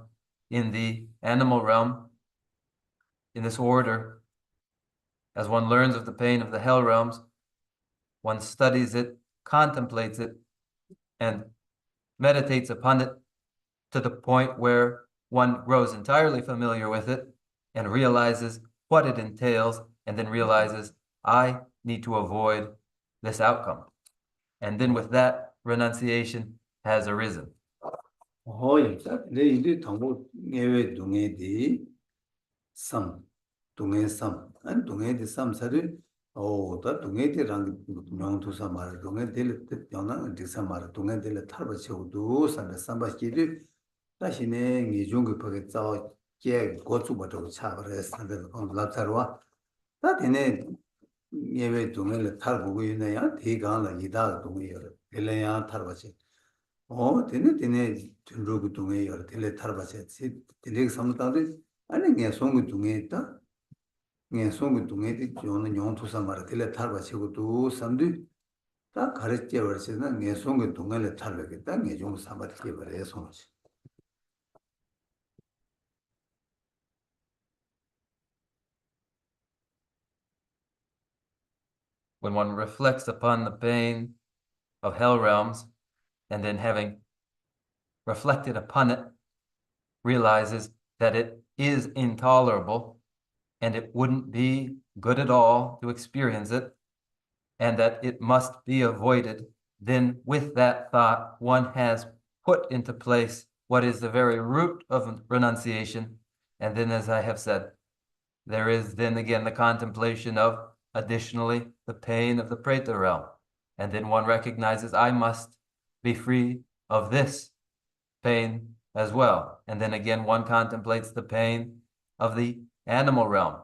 in the animal realm. In this order, as one learns of the pain of the hell realms, one studies it, contemplates it, and meditates upon it to the point where one grows entirely familiar with it and realizes what it entails, and then realizes, I need to avoid this outcome. And then with that, renunciation has arisen. 예, 내 인데 담보 예외 동해디 삼 동해 삼 아니 동해디 삼사를 다 동해디랑 명투사 말 동해디를 뜻여나 디사 말 동해디를 탈바치고도 삼배 삼바끼리 다시네 이중그 거기 저 게 고추버도 차버려 산들 라타로와 다 되네 예외 동해를 탈보고 있네야 대강을 이다 동해요 딜레야 탈바치 되네 준로그 동해요 딜레 탈바치 딜레 삼다들 아니 내 송구 동해 있다 내 송구 동해디 저는 용투사 말 딜레 탈바치고도 삼들 다 가르쳐 버리시는 내 송구 동해를 탈르겠다 내 좀 삼바게 버려 손지 When one reflects upon the pain of hell realms, and then having reflected upon it, realizes that it is intolerable and it wouldn't be good at all to experience it, and that it must be avoided, then with that thought, one has put into place what is the very root of renunciation. And then, as I have said, there is then again the contemplation of, additionally, the pain of the Preta realm. And then one recognizes, I must be free of this pain as well. And then again, one contemplates the pain of the animal realm,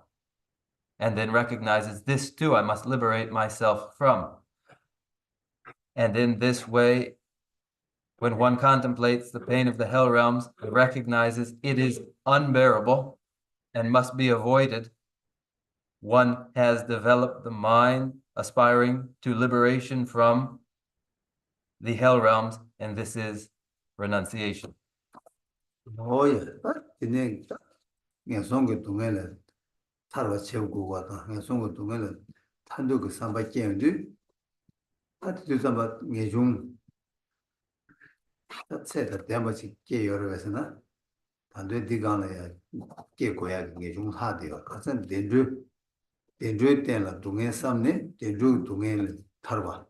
and then recognizes this too I must liberate myself from. And in this way, when one contemplates the pain of the hell realms, it recognizes it is unbearable and must be avoided. One has developed the mind aspiring to liberation from the hell realms, and this is renunciation. Oh yeah, ini ngasong ke tungel tarwa cheu go ta ngasong ke tungel tandu ke samba kendu tat tu samba ngejung tat se ta demba chi ke yor vesna tandu digana ya ke go ya ngejung ha de ka san dendu ten la tungel samne dendu tungel tarwa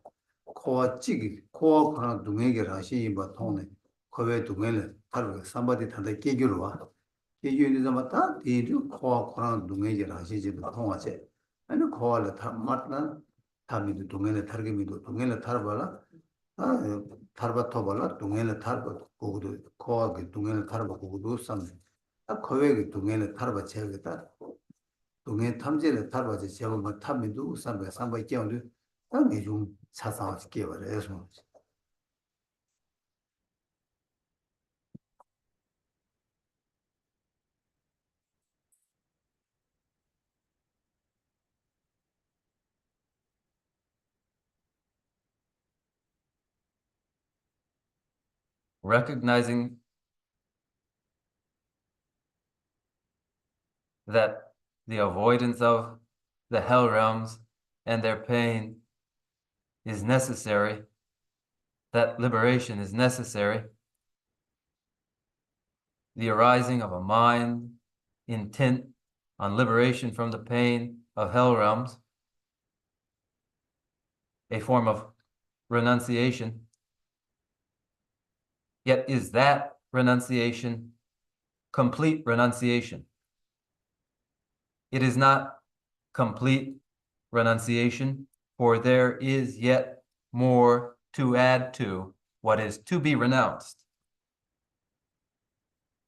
ko chi ko kra tungel ge rashi ba thone ko ve tungel tarwa samba de tanda ke gyurwa 예유니 zamata 디주 코코랑 동해제 하시지도 통하체 아니 코알 타 맞나 타미도 동해에 타르게미도 동해에 타르발라 아 타르바토발라 동해에 타르바 고고도 코아게 동해에 타르바 고고도 삼 아, 거외게 동해에 타르바 제거다 동해 탐제에 타르바제 제거만 타미도 삼바 삼바 깨운데 땅에 좀 사상하게 깨버려서 Recognizing that the avoidance of the hell realms and their pain is necessary, that liberation is necessary, the arising of a mind intent on liberation from the pain of hell realms, a form of renunciation. Yet is that renunciation complete renunciation? It is not complete renunciation, for there is yet more to add to what is to be renounced.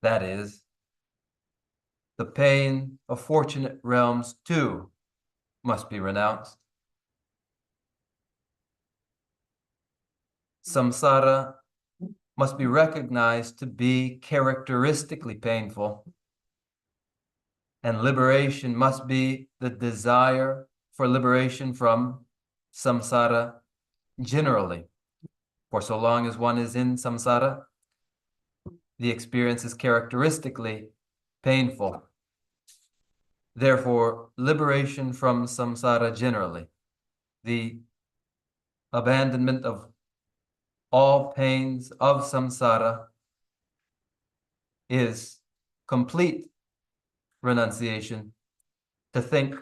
That is, the pain of fortunate realms too must be renounced. Samsara must be recognized to be characteristically painful, and liberation must be the desire for liberation from samsara generally. For so long as one is in samsara, the experience is characteristically painful. Therefore, liberation from samsara generally, the abandonment of all pains of samsara, is complete renunciation. To think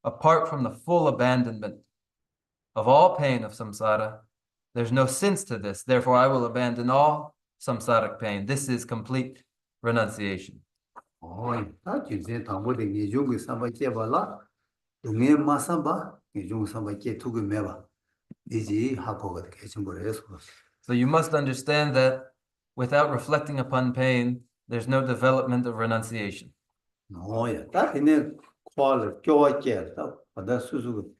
apart from the full abandonment of all pain of samsara, there's no sense to this. Therefore, I will abandon all samsaric pain. This is complete renunciation. oi ta jinse tambo de ngejung samba kebal라 동해 마삼바 ngejung samba ke tugu meba 이지 하고가 계신 거래서 So you must understand that without reflecting upon pain, there's no development of renunciation. 노야 다 이네 코알 교와께 다 바다 수수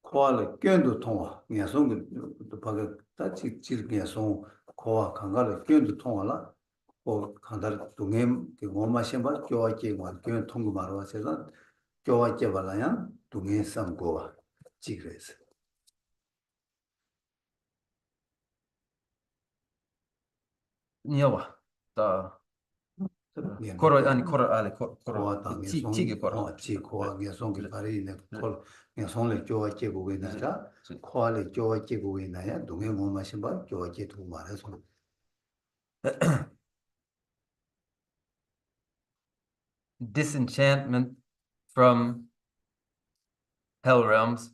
코알 견도 통화 녀송도 바가 다 지지 녀송 코와 강가를 견도 통화라 뭐 강달 동해 그 뭐마셔봐 교와께 뭐견 통고 말어 와서 교와께 발라야 동해 삼고와 지그래서 Nyawa, ta koro ani koro ale koro chigi koro. 코와 녀송이 발이네 콜 녀송을 교와께 보고 있나라 코알을 교와께 보고 있나야 동해 뭐마셔봐 교와께 두고 말해서 disenchantment from hell realms,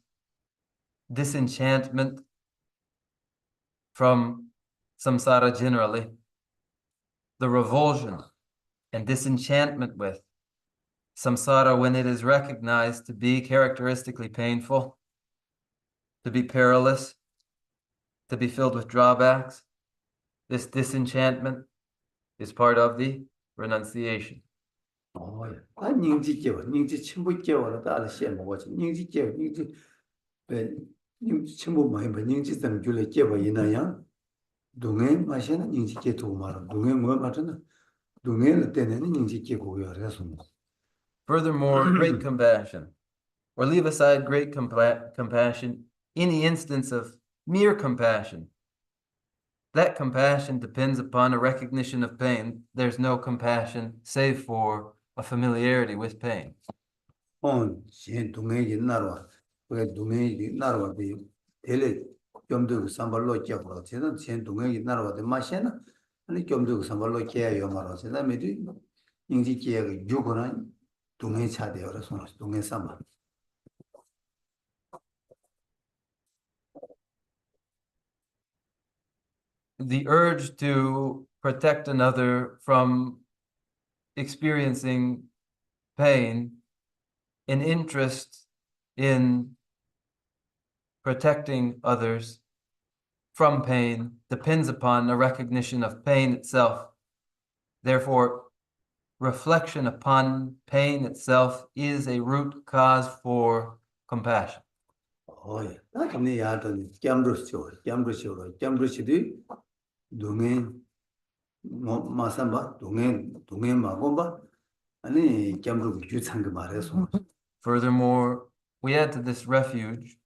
disenchantment from samsara generally, the revulsion and disenchantment with samsara when it is recognized to be characteristically painful, to be perilous, to be filled with drawbacks. This disenchantment is part of the renunciation. 아, 닝지 깨워, 닝지 침부 깨워라, 다를 시험 먹었지. 닝지 깨워, 닝지, 닝지 침부 많이 봐, 닝지 좀 줄래 깨워 이나야. 동해 마시는 닝지 깨도 말아. 동해 뭐 맞잖아. 동해를 때는 닝지 깨고 그래서. Furthermore, great compassion, or leave aside great compassion in the instance of mere compassion. That compassion depends upon a recognition of pain. There's no compassion save for a familiarity with pain. 신 동해기 나와. 왜 동해기 나와디 텔레 점도 삼발로 깨고 저는 신 동해기 나와디 마시나 아니 점도 삼발로 깨요 말아. 제가 메디 닝지 깨가 주거나 동해 차대어서 동해 삼바. The urge to protect another from experiencing pain, an interest in protecting others from pain depends upon a recognition of pain itself. Therefore, reflection upon pain itself is a root cause for compassion. 나 근데 야던 깸브시디 동해 마삼바 동해 마고바 아니 깸브 규창 그 말해서. Furthermore, we add to this refuge.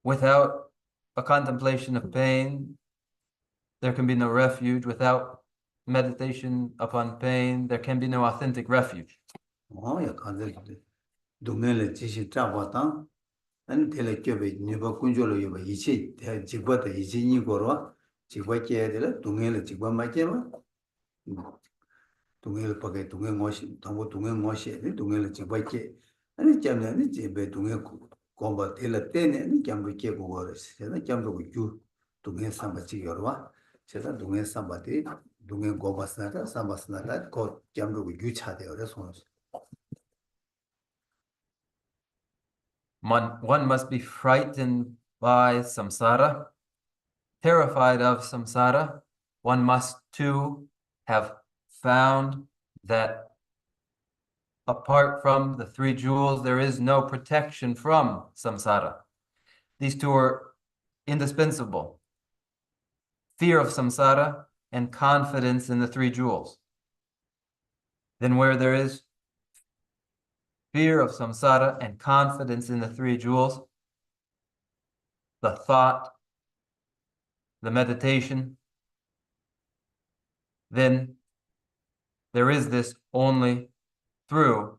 Without a contemplation of pain, there can be no refuge. Without meditation upon pain, there can be no authentic refuge. 야 간데 동해를 지시 잡았다. 아니 텔레교베 니바 군조로 요바 이치 직바다 이진이 거로 직바께 될 동해를 직바 맞게로 동해를 밖에 동해 멋이 당고 동해 멋이 동해를 직바께 아니 잠나니 집에 동해 공부 텔레 때네 아니 잠르게 보고서 제가 잠르고 주 동해 삼바지 여러와 제가 동해 삼바디 동해 고바스나다 삼바스나다 고 잠르고 유차되어 그래서 One must be frightened by samsara, terrified of samsara. One must too have found that apart from the three jewels, there is no protection from samsara. These two are indispensable. Fear of samsara and confidence in the three jewels. Then where there is fear of samsara and confidence in the three jewels, the thought, the meditation, then there is this only through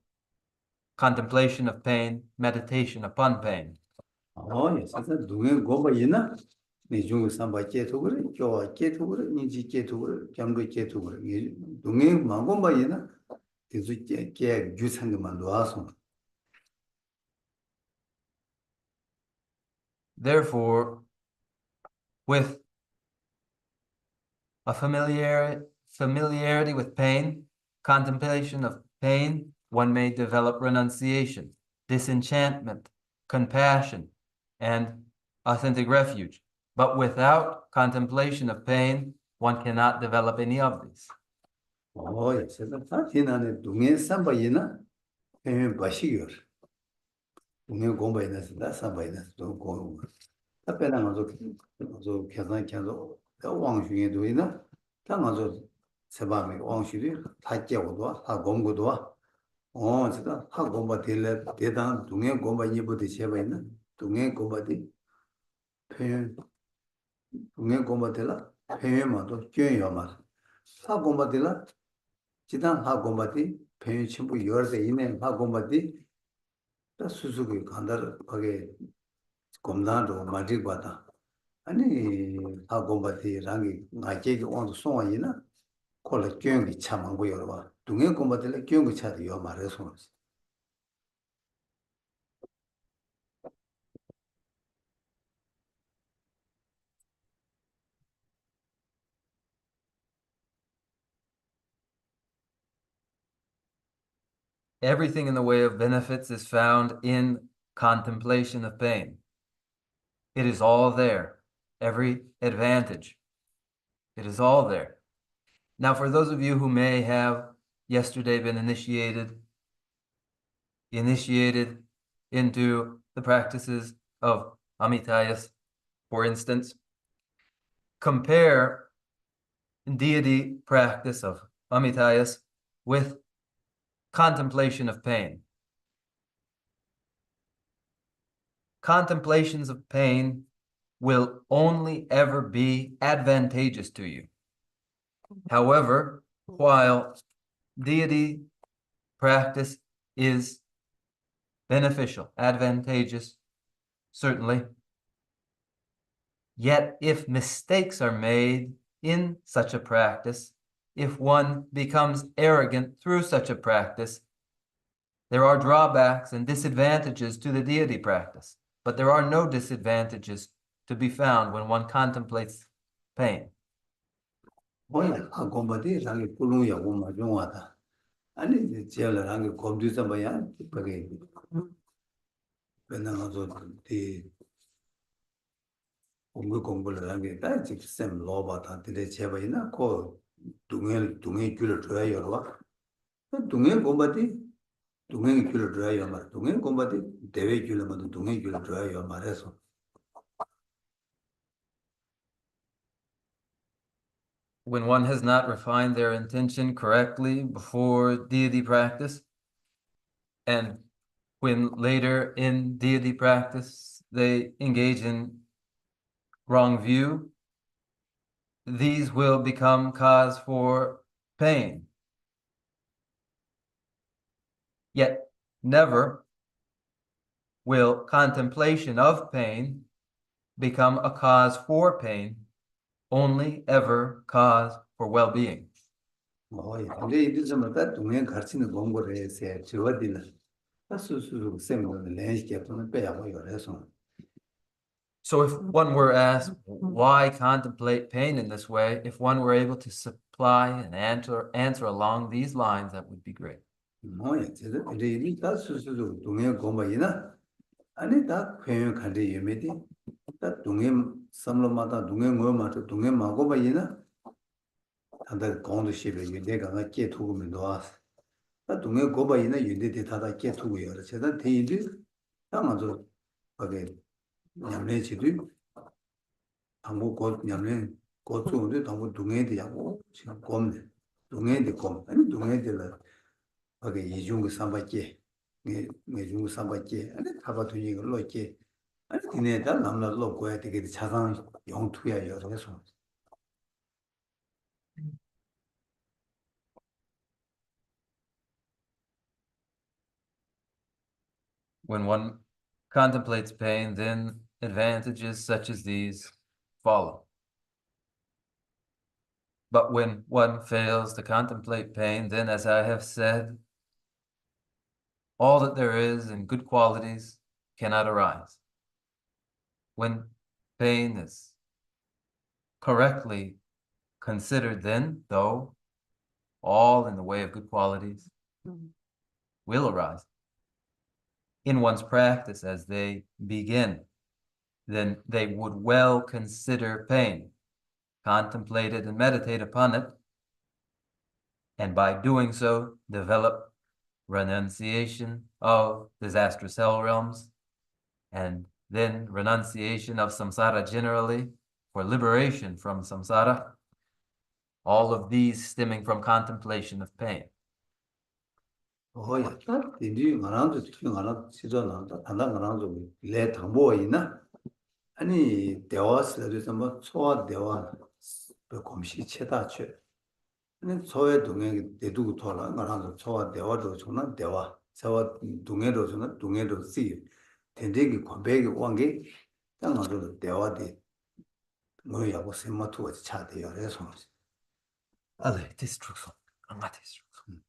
contemplation of pain, meditation upon pain. 진짜 동해 고바이나 네 중국 삼바 깨토그래 교 깨토그래 니지 깨토그래 잠도 깨토그래 동해 마고바이나 계속 깨 주상만 놓아서. Therefore, with a familiarity with pain, contemplation of pain, one may develop renunciation, disenchantment, compassion, and authentic refuge. But without contemplation of pain, one cannot develop any of these. 진짜 사티나네 동해 삼바이나 에 바시겨. 동해 공바이나 진짜 삼바이나 또 공부. 답변한 저 계산해서 왕중에도 있나? 당아서 세방에 왕실이 다 깨고도 다 공부도 진짜 다 공부 될 대단 동해 공부 이부터 제가 있는 동해 공부디 표현 동해 공부 될라 표현만도 교여만 다 공부 될라 지단 다 공부디 표현 전부 열세 이내 다 공부디 다 수수기 간다를 거기 공단도 맞을 거다. 아니 다 공부디 랑이 나게기 온도 송원이나 콜라 교육이 참한 거여 봐. 동해 공부들 교육 차도 요 말해서. Everything in the way of benefits is found in contemplation of pain. It is all there, every advantage. It is all there. Now, for those of you who may have yesterday been initiated into the practices of Amitayas, for instance, compare deity practice of Amitayas with contemplation of pain. Contemplations of pain will only ever be advantageous to you. However, while deity practice is beneficial, advantageous, certainly, yet if mistakes are made in such a practice, if one becomes arrogant through such a practice, there are drawbacks and disadvantages to the deity practice, but there are no disadvantages to be found when one contemplates pain. 뭐야, 공부들 당이 꿀ung이하고 뭐 중하다. 아니 제일 당이 공부해서 봐야 그게 맨날도 이 공부를 하는 게 다지 쌤 로바다 근데 제발이나 그 동해 줄을 줘야 와. 동해 공부들 동해 줄을 줘야 말. 동해 공부들 대외 줄만 동해 줄을 줘야 말해서. When one has not refined their intention correctly before deity practice, and when later in deity practice they engage in wrong view, these will become cause for pain. Yet never will contemplation of pain become a cause for pain, only ever cause for well-being. 뭐야, 근데 이들마다 동해 가르치는 공부를 해서 저어디는 수수 쌤은 내시게 보면 빼야고 그래서. So if one were asked, why contemplate pain in this way, if one were able to supply an answer along these lines, that would be great. 뭐야, 제가 근데 이다 수수 동해 공부이나 아니 다 표현 간데 예매디 다 동해 삼로마다 동해 뭐마다 동해 마고바이나 다들 공도 시베 내가 갖게 두고면 너 다 동해 고바이나 윤대대 다다 깨 두고요. 제가 대인들 당아서 거기 냠내지도 당고 곧 냠내 고추인데 당고 동해대 야고 지금 곰네 동해대 곰 아니 동해대라 거기 이중 그 삼바께 내중 삼바께 아니 타바도 이거 로께 아니 디네다 남나 로고야 되게 자상 영투야 여러서. When one contemplates pain, then advantages such as these follow. But when one fails to contemplate pain, then, as I have said, all that there is in good qualities cannot arise. When pain is correctly considered, then, though, all in the way of good qualities will arise in one's practice as they begin. Then they would well consider pain, contemplate it and meditate upon it, and by doing so, develop renunciation of disastrous hell realms, and then renunciation of samsara generally, for liberation from samsara, all of these stemming from contemplation of pain. 뭐야, 인디 말한도 지금 알아 지도나다 단단 말한도 레 당보이나 아니 대화스를 뭐 소화 대화 그 공시 체다체 아니 소외 동행 대두고 돌아 말한도 소화 대화도 저는 대화 소화 동해도 저는 동해도 씨 대대기 관배기 관계 땅아도 대화디 뭐야고 세마투가 차대요 그래서 Ale, destruction. Anga destruction.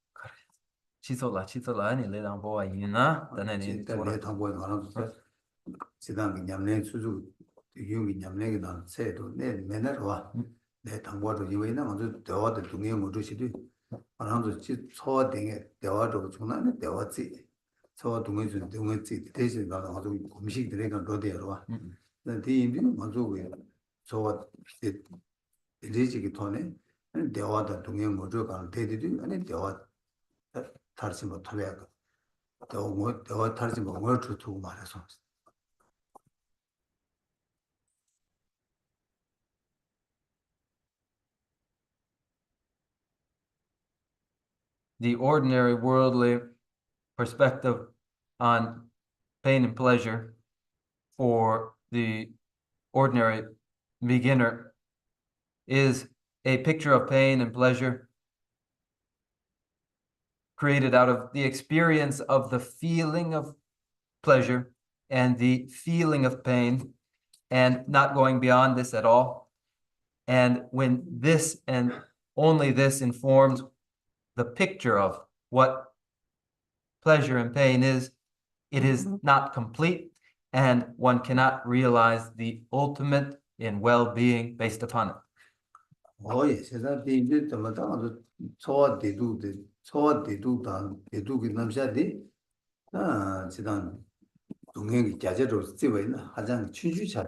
치솔라 아니 레랑 보아 이나 다네 다 내탕보에 가는 지단 냠내 수주 유미 냠내게 난 새도 내 맨날 와. 내 당보도 이외에는 먼저 대화도 동행 모두시도 하나도 지 소화되게 대화도 중간에 대화지. 소화 동행지 대신 나도 아주 음식 들어가 로데로 와. 근데 이제 먼저 왜 소화 리지기 돈에 대화도 동행 모두 가는 대들이 아니 대화 다르지 못하게 대화 다르지 못을 두고 말해서 the ordinary worldly perspective on pain and pleasure for the ordinary beginner is a picture of pain and pleasure created out of the experience of the feeling of pleasure and the feeling of pain, and not going beyond this at all. And when this and only this informs the picture of what pleasure and pain is, it is not complete, and one cannot realize the ultimate in well-being based upon it. 예, 세상 이제 좀 당아도 소화 대두기 남자디 지단 동행이 자제로 지외는 하장 취주차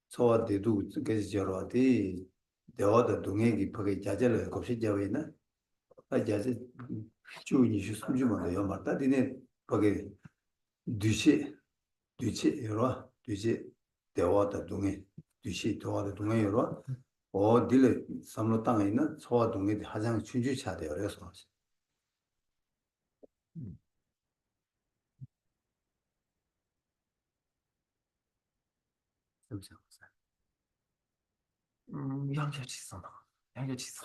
소화 대두 그게 저러디 대화도 동행이 거기 자제로 kop시 자외는 자제 주인이 숨주면 요 맞다 디네 거기 뒤치 여러 뒤치 대화도 동행 뒤치 대화도 동행 여러 딜레 삼로 땅에 있는 소화 동행이 하장 취주차 돼요. 그래서 양자치성.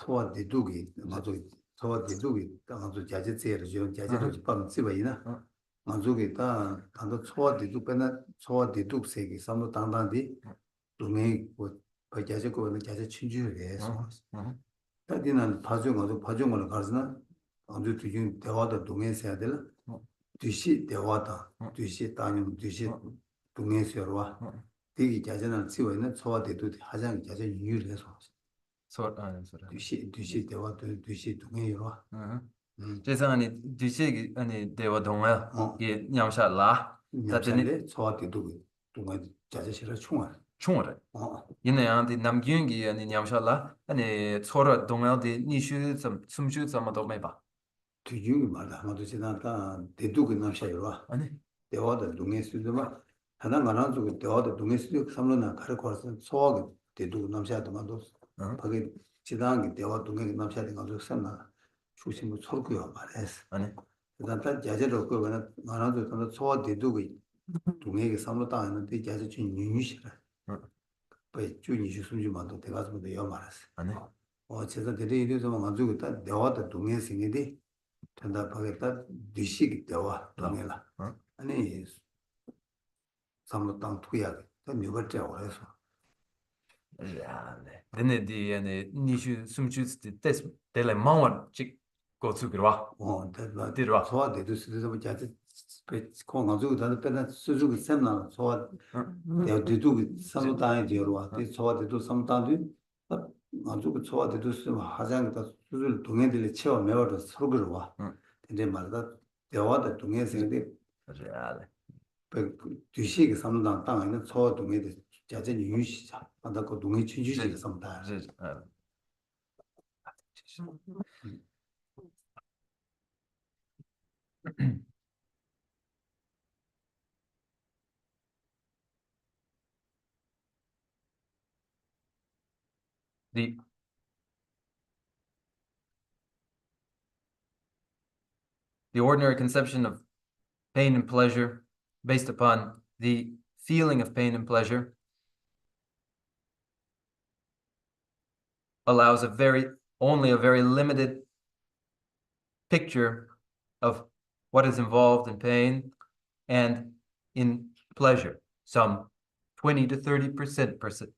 소화 대두기 맞아. 소화 대두기 아주 자제제를 좀 자제로 좀 집어이나. 맞으게 다 단도 소화 대두 빼나 소화 대두 세기 삼로 땅단디 동행 뭐 자제 거는 자제 취주를 해서. 다디는 파종을 가르나 아주 뒤진 대화도 동행해야 될. 뒤시 대화다. 뒤시 따님 뒤시 동행해서 와. 되게 자제는 지원은 소화 대두 하장 자제 유율해서. 뒤시 대화도 뒤시 동행으로 와. 그래서 아니 뒤시 아니 대화 동화 이 냠샤라 냠샤레 소화 대두 동행 자제 싫어 총알. 총을 얘네한테 남기운기 아니 냠샤라 아니 서로 동화데 니슈 좀 숨슈 좀도 매봐 뒤중이 말다 아마도 지나다 대두가 남샤요. 아니 대화도 동행수도만 하나 하나 주 대화도 동행수도 삼로나 가르쳐서 소화가 대두 남샤도 만도 거기 지당이 대화 동행 남샤도 가지고 선나 주심을 설고요 말했어. 아니 일단 다 자제로 그거는 하나도 더 소화 대두가 동행이 삼로 따는데 자제 준 유유시라. 왜 주니 숨주만도 대가서도 요 말했어. 아니 제가 대리에서 가지고 다 대화도 동행생인데 전다 파겠다 뒤식이 대화 동행라. 아니 삼로 땅 투야 더 미버져 그래서 네 근데 디 아니 니슈 숨슈 때 때래 마원 직 고츠그와 대박 들어 소화 대도 쓰도 자체 그 가지고 다들 빼다 수주가 셈나 소화 대도 삼로 땅에 되어와 대 소화 대도 삼로 땅에 가지고 소화 대도 쓰 하장다 수주를 동행들이 채워 매워서 서로 와 근데 말다 대화도 동행생인데 그래 뒤식이 삼단 땅에는 소화 동행들 자제 유시자 한다고 동행 취주지가 삼다 the ordinary conception of pain and pleasure based upon the feeling of pain and pleasure allows only a very limited picture of what is involved in pain and in pleasure, some 20 to 30%,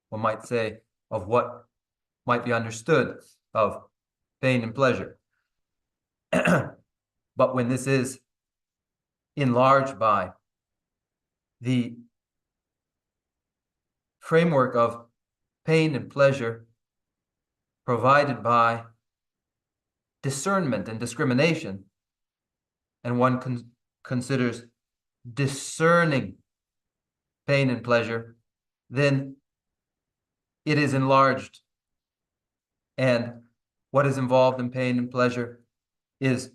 one might say, of what might be understood of pain and pleasure. But when this is enlarged by the framework of pain and pleasure provided by discernment and discrimination, and one considers discerning pain and pleasure, then it is enlarged. And what is involved in pain and pleasure is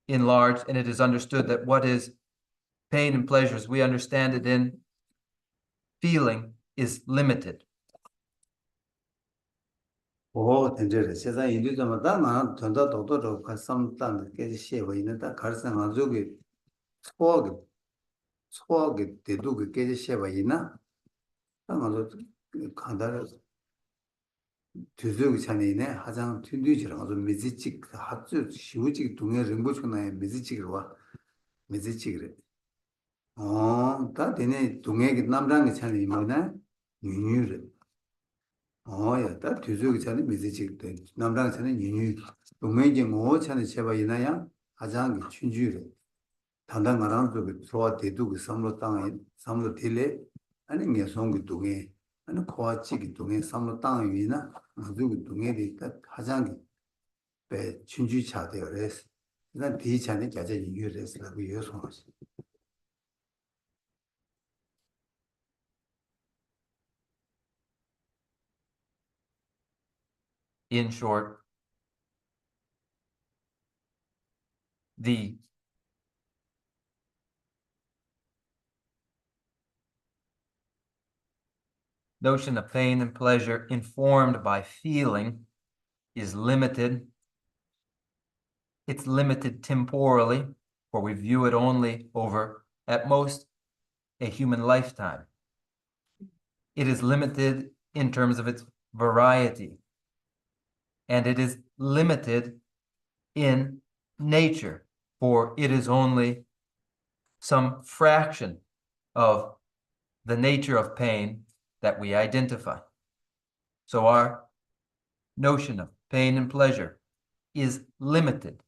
enlarged, and it is understood that what is pain and pleasure, as we understand it in feeling, is limited. 오, 된저래. 세상 인류자마다 나는 전자 도도로 가슴단 깨지 쉐고 있는다. 가르쳐 가지고 소하게 대두게 깨지 쉐고 있나? 아마도 간다를 뒤즈고 차네네. 하장 튕뒤지랑 아주 미지직 합주 시우직 동에 림보촌나에 미지직으로 와. 미지직으로. 다 되네. 동에 남랑이 차네 뭐나? 유유를. 야, 다 뒤즈고 차네 미지직 때. 남랑 차네 유유. 동맹이 뭐 차네 제바 이나야? 하장이 춘주를. 단단 말하는 그 소화 대두고 삼로 땅에 삼로 딜레 아니 녀송이 동에 아니 코아치기 동에 삼로 땅에 위나 아주 동에 있다 하장이 배 춘주 차대요 그래서 일단 뒤차는 가자 이유래서라고 요소하시. In short, the notion of pain and pleasure informed by feeling is limited. It's limited temporally, for we view it only over, at most, a human lifetime. It is limited in terms of its variety, and it is limited in nature, for it is only some fraction of the nature of pain that we identify. So our notion of pain and pleasure is limited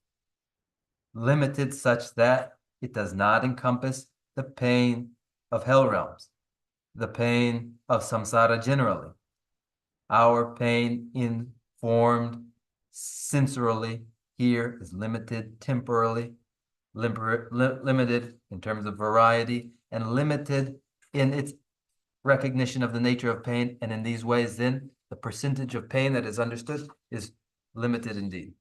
such that it does not encompass the pain of hell realms, the pain of samsara generally, our pain informed sensorily here is limited temporally, limited in terms of variety, and limited in its recognition of the nature of pain. And in these ways, then, the percentage of pain that is understood is limited indeed.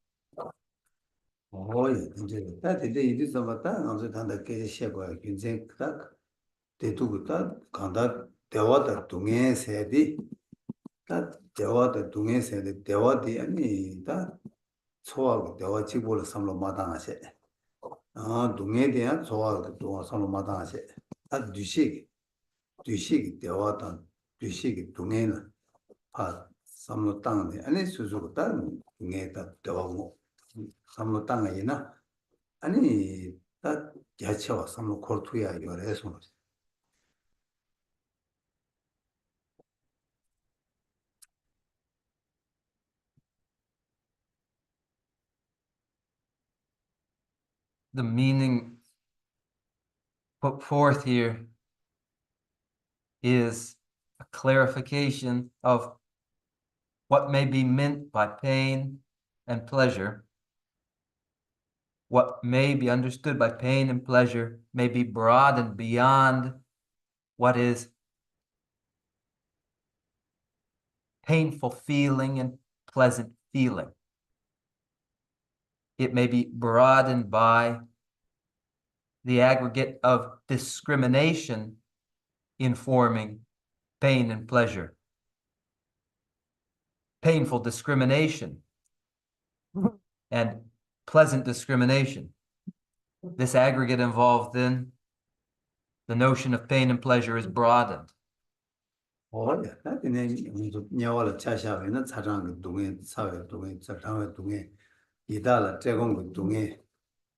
예, 이제 다 되게 이리서 봤다. 아무튼 단다 깨지 쉐고 굉장히 딱 대두부터 간다 대화다 동해 세디 다 대화다 동해 세디 대화디 아니 다 소하고 대화 지보를 삼로 마당하세. 동해에 대한 소하고 또 삼로 마당하세. 다 뒤식 대화다 뒤식 동해는 삼로 땅에 아니 수수고 다 동해다 대화고 삼로 땅에나 아니 다 야채와 삼로 코르투야 요래서 The meaning put forth here is a clarification of what may be meant by pain and pleasure. What may be understood by pain and pleasure may be broadened beyond what is painful feeling and pleasant feeling. It may be broadened by the aggregate of discrimination informing pain and pleasure. Painful discrimination and pleasant discrimination. This aggregate involved then, the notion of pain and pleasure is broadened. 야, 나한테는 냐와를 차샤에는 차장 동에 사회 동에 차장 동에 이달라 제공 동에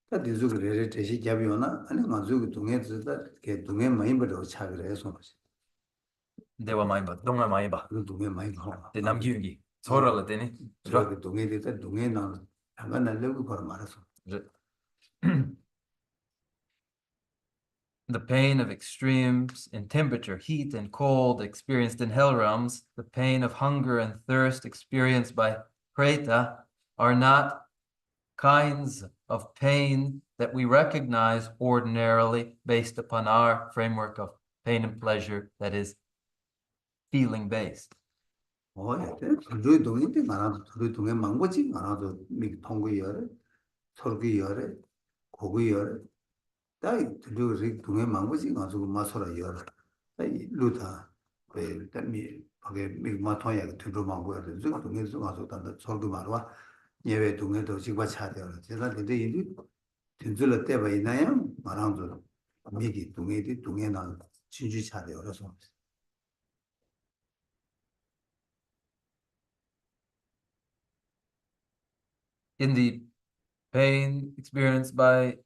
다 뒤죽을 대시 잡이오나 아니 만주고 동에 들다 그 동에 많이 버려 차그래서 대화 많이 봐. 동화 많이 봐. 그 동에 많이 봐. 내 남기기 서로를 때니. 저기 동에 됐다 동에 나 당간날 레고 걸 말았어. The pain of extremes in temperature, heat, and cold experienced in hell realms, the pain of hunger and thirst experienced by Preta, are not kinds of pain that we recognize ordinarily based upon our framework of pain and pleasure that is feeling based. 둘이 동인데 많아도 둘이 동에 망고지 많아도 미 통구열에 설구열에 고구열에 다이 둘이 동에 망고지 가지고 마소라 열 다이 루다 그 때문에 거기 미 마토야 둘이 망고열에 저 동에 가지고 단다 설구 말와 예외 동에도 지과 차대요 제가 근데 이 진술을 때봐 있나요 말한도 미기 동에도 동에나 진주 차대요 그래서 In the pain experienced by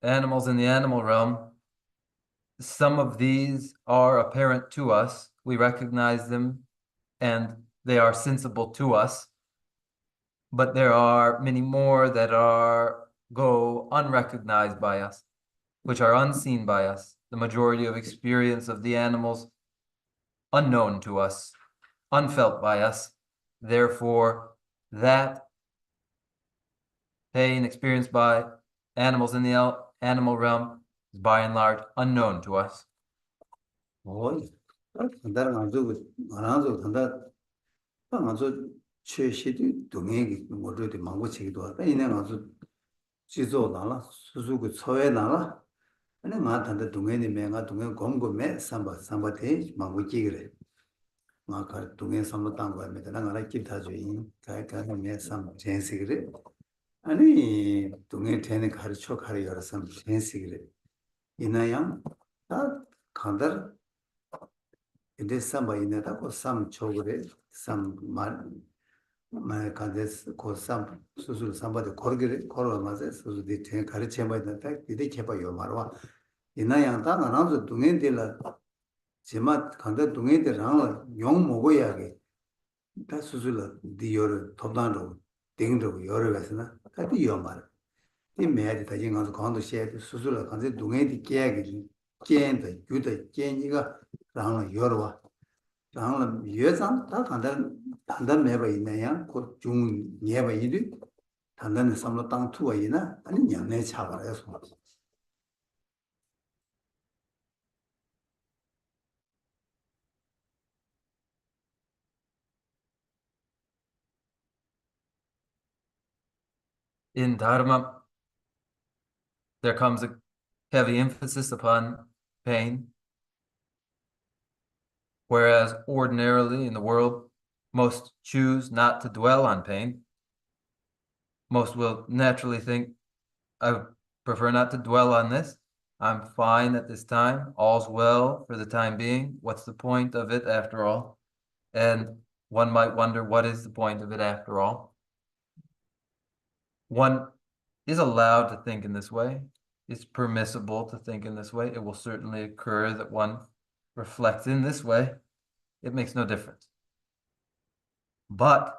animals in the animal realm, some of these are apparent to us. We recognize them and they are sensible to us. But there are many more that go unrecognized by us, which are unseen by us. The majority of experience of the animals unknown to us, unfelt by us. Therefore, that pain experienced by animals in the animal realm is by and large unknown to us. 다른 안 단다 아주 최시도 동행이 모두도 망고치기도 하다 이내 아주 지도 나라 수수고 처에 나라 아니 마한테 동행이 매가 동행 공고매 삼바대 망고치 그래 마가 동행 삼도 땅 거야 메다 나라 기타주의 가가는 매삼 젠시 그래 아니 동행 되는 가르쳐 가리 여러 삼 젠시 그래 이나양 다 간다 이제 삼바 이내다 고삼 초그래 삼말 말 간데스 고삼 수술 삼바데 거르게 걸어마세 수술이 되 가르쳐 봐야 된다 이제 개봐요 말와 이나양다 나나도 동행들라 제마 간다 동행들랑 용 먹어야게 다 수술을 디어를 도단으로 땡도 여러 가지나 다 디어 말 이 매야지 다 지금 가서 강도 시에 수술을 간데 동행이 깨야게 깨인다 유다 깨니가 랑 여러 와 당은 예산 다 단단 매바 있네요. 그중 예바 이리 단단히 삼로 땅 투어 있나 아니 냥내 차버려서. In Dharma, there comes a heavy emphasis upon pain, whereas ordinarily in the world, most choose not to dwell on pain. Most will naturally think, I prefer not to dwell on this. I'm fine at this time. All's well for the time being. What's the point of it after all? And one might wonder, what is the point of it after all? One is allowed to think in this way. It's permissible to think in this way. It will certainly occur that one reflects in this way. It makes no difference. But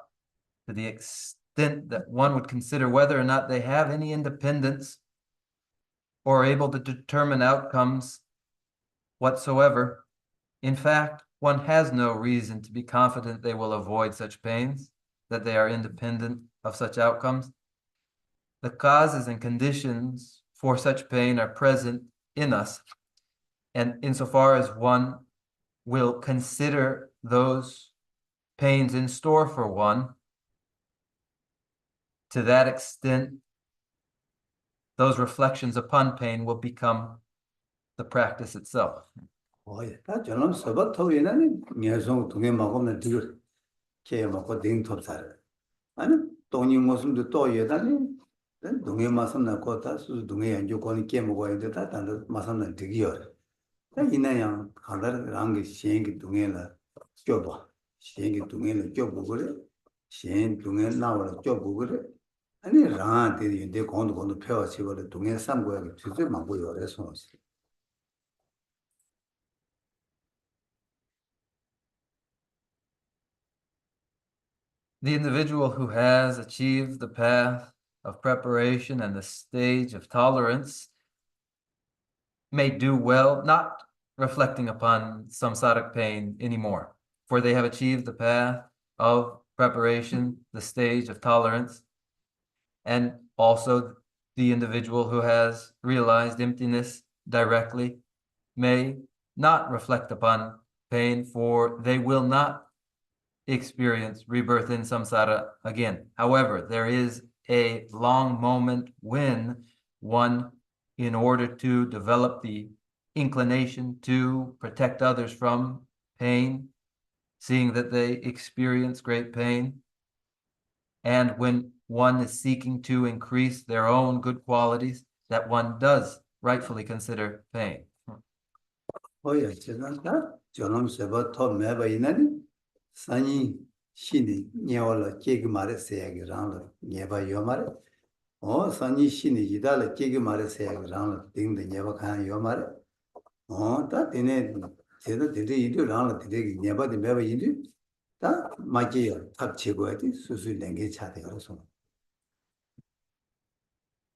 to the extent that one would consider whether or not they have any independence or are able to determine outcomes whatsoever, in fact, one has no reason to be confident they will avoid such pains, that they are independent of such outcomes. The causes and conditions for such pain are present in us. And insofar as one will consider those pains in store for one, to that extent, those reflections upon pain will become the practice itself. 다 저놈 서버 토에는 녀성 동에 먹으면 뒤로 개 먹고 딩톱살. 아니 돈이 무슨도 또 예다니 동에 마선 나고 다 수 동에 연주 거니 개 먹어야 되다 단도 마선은 되기요. 이나양 가다랑 게 시행기 동에라 껴봐. 시행기 동에는 껴보고 그래. 시행 동에 나와라 껴보고 그래. 아니 라한테 내 건도 펴 집어도 동에 삼고야 주제 막고 요래서 The individual who has achieved the path of preparation and the stage of tolerance may do well, not reflecting upon samsaric pain anymore, for they have achieved the path of preparation, the stage of tolerance, and also the individual who has realized emptiness directly may not reflect upon pain, for they will not experience rebirth in samsara again. However, there is a long moment when one, in order to develop the inclination to protect others from pain, seeing that they experience great pain, and when one is seeking to increase their own good qualities, that one does rightfully consider pain. 뭐야, 제가 저놈 세바 더 매바 있나니 산이 신이 녀월라 깨기 말했어야 그러나 녀바 요 말에 산이 신이 이달라 깨기 말했어야 그러나 딩데 녀바 간 요 말에 다 되네 제가 되게 이들랑 되게 녀바데 매바 이들 다 맞게요 탑 제거해야지 수술 된게 차대로서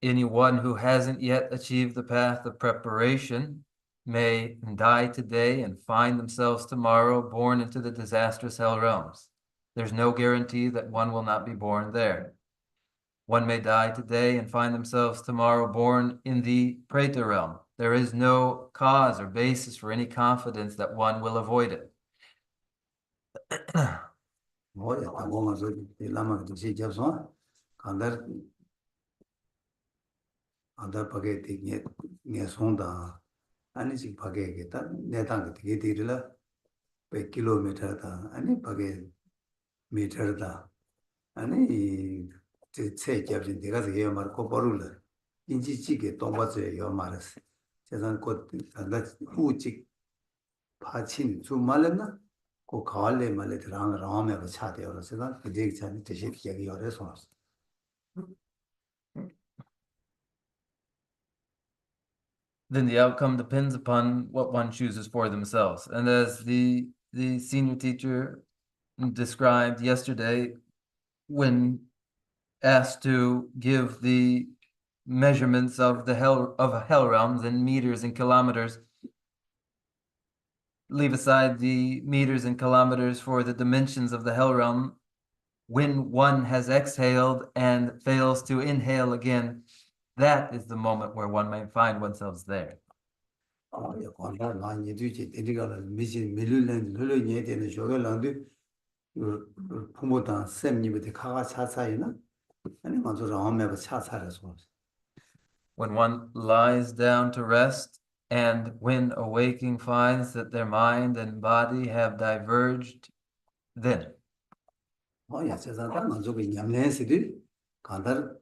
Anyone who hasn't yet achieved the path of preparation may die today and find themselves tomorrow born into the disastrous hell realms. There's no guarantee that one will not be born there. One may die today and find themselves tomorrow born in the Preta realm. There is no cause or basis for any confidence that one will avoid it. 뭐야, 방공아서 라마가 도시 잡서 간다 안다 밖에 되게 내 손다 아니지 밖에겠다 내당 되게 되리라 100km다 아니 밖에 미터다 아니 제 잡진 내가 해야 말 고버룰라 인지지게 동바져요 말았어 제가 곧 간다 후직 파친 좀 말했나 고 가을에 말에 들어간 라면 차대요 제가 그 얘기 전에 대신 얘기 열어서 Then the outcome depends upon what one chooses for themselves. And as the senior teacher described yesterday, when asked to give the measurements of the hell realms in meters and kilometers, leave aside the meters and kilometers for the dimensions of the hell realm. When one has exhaled and fails to inhale again, that is the moment where one may find oneself there. 관다 많이 뒤지 데리가를 미신 밀룰렌 흘러녀 되는 쇼gel랑도 부모다 쌤님한테 가가 차차이나 아니 먼저 라면에 차차라서 When one lies down to rest and when awaking finds that their mind and body have diverged, then 야 세상에 먼저 그 냠내시들 간다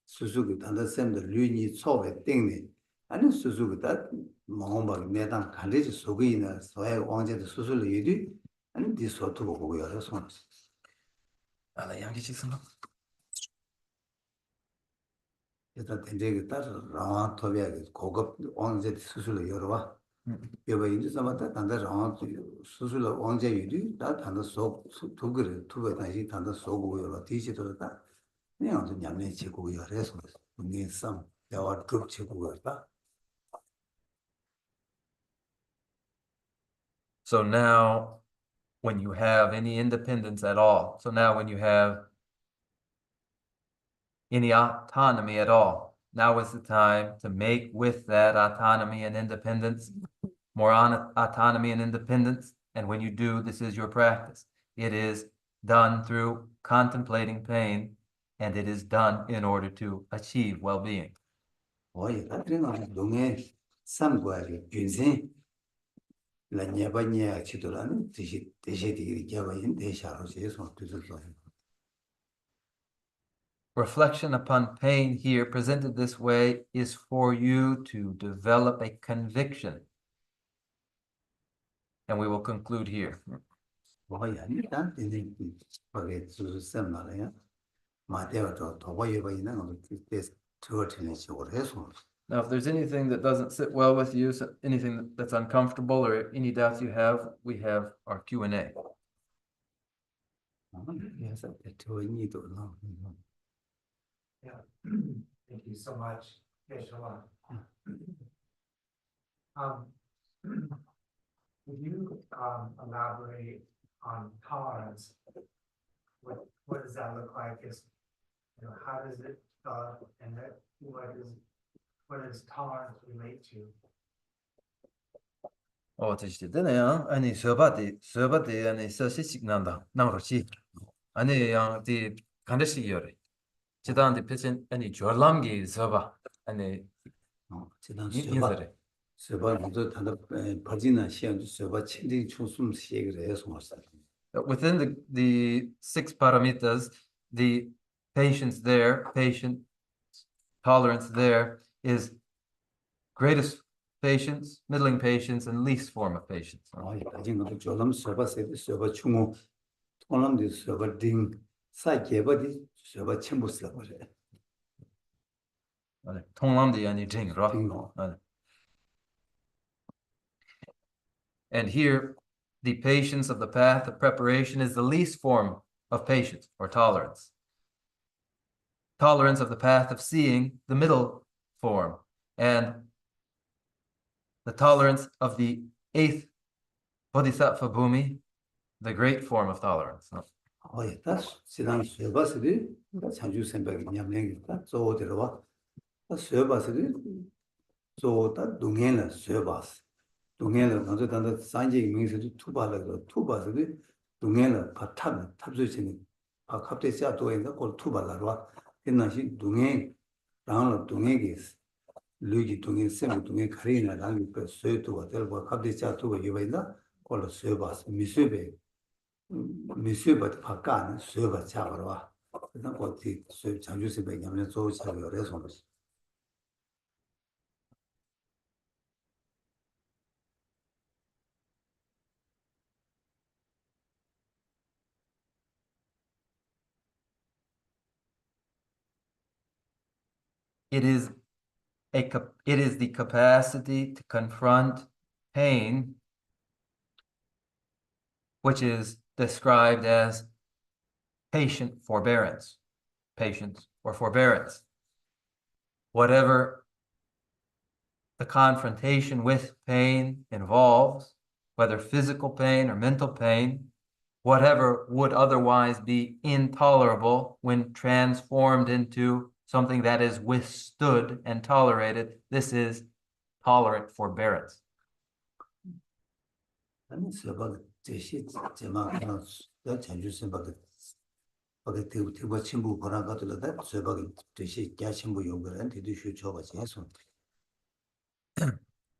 수수기 단다 쌤들 류니 초에 땡네 아니 수수기다 몽바기 내단 간리지 속이나 소에 왕제도 수술을 이디 아니 디소도 보고 열어서 양기치 생각. 일단 된대게 따라 라와 토비하게 고급 왕제 수술을 열어와 여봐 이제 삼았다 단다 라와 수술을 왕제 이디 다 단다 속 두그를 두고 다시 단다 속고 열어 디지털다 그냥 좀 냠내 치고 열어서 네 쌈, 야와 급 치고 열다 So now, when you have any independence at all, so now when you have any autonomy at all, now is the time to make with that autonomy and independence more autonomy and independence. And when you do, this is your practice. It is done through contemplating pain, and it is done in order to achieve well-being. 어이 같은 동에 삼과리 균생 라냐바냐 치도라는 대시들이 개발인 대샤로 제소 뜻을 Reflection upon pain here presented this way is for you to develop a conviction. And we will conclude here. 뭐야 일단 이제 거기에 주선 말이야 마대어도 도와요 있는 거 그때 저한테 식으로 해서 Now, if there's anything that doesn't sit well with you, anything that's uncomfortable or any doubts you have, we have our Q&A. 그래서 대표님도 나. Yeah. Thank you so much. Geshe-la. Would you elaborate on tolerance? What does that look like? How does it and what does tolerance relate to?这是되네요. 아니 서바디 아니 서시식 난다. 나로시. 아니 양디 간데시기요래. 지단디 패신 아니 졸람기 서바. 아니 지난 인서래. 서바 먼저 단다 버지나 시험도 서바 친딩 충숨 시행을 해서 왔어요. Within the 6 paramitas, the patience there, patient tolerance there is greatest patience, middling patience, and least form of patience. 가진 것도 졸람 서바 세드 서바 충우 통람디 서바 딩 사이케버디 서바 첨부 서버래. 통람디 아니 딩로. And here, the patience of the path of preparation is the least form of patience or tolerance. Tolerance of the path of seeing, the middle form. And the tolerance of the 8th bodhisattva bhumi, the great form of tolerance. 지난 서바스디 장주 생각이 냠랭이다. 저들어와 서바스디 저다 동행을 서바스. 동행을 먼저 단다 산지 명세도 투바스디 동행을 탑수치는 갑대자 도에서 걸 투발라와 옛날시 동행 라는 동행이 류기 동행 셈 동행 가리나 라는 그 서도가 될고 갑대자 도가 이외나 걸 서바스 미세베 바깥 서바 잡아와 그다음 거기 서 장주세 배경에 저 차별에 손을 It is the capacity to confront pain, which is described as patience or forbearance. Whatever the confrontation with pain involves, whether physical pain or mental pain, whatever would otherwise be intolerable when transformed into something that is withstood and tolerated, this is tolerant forbearance.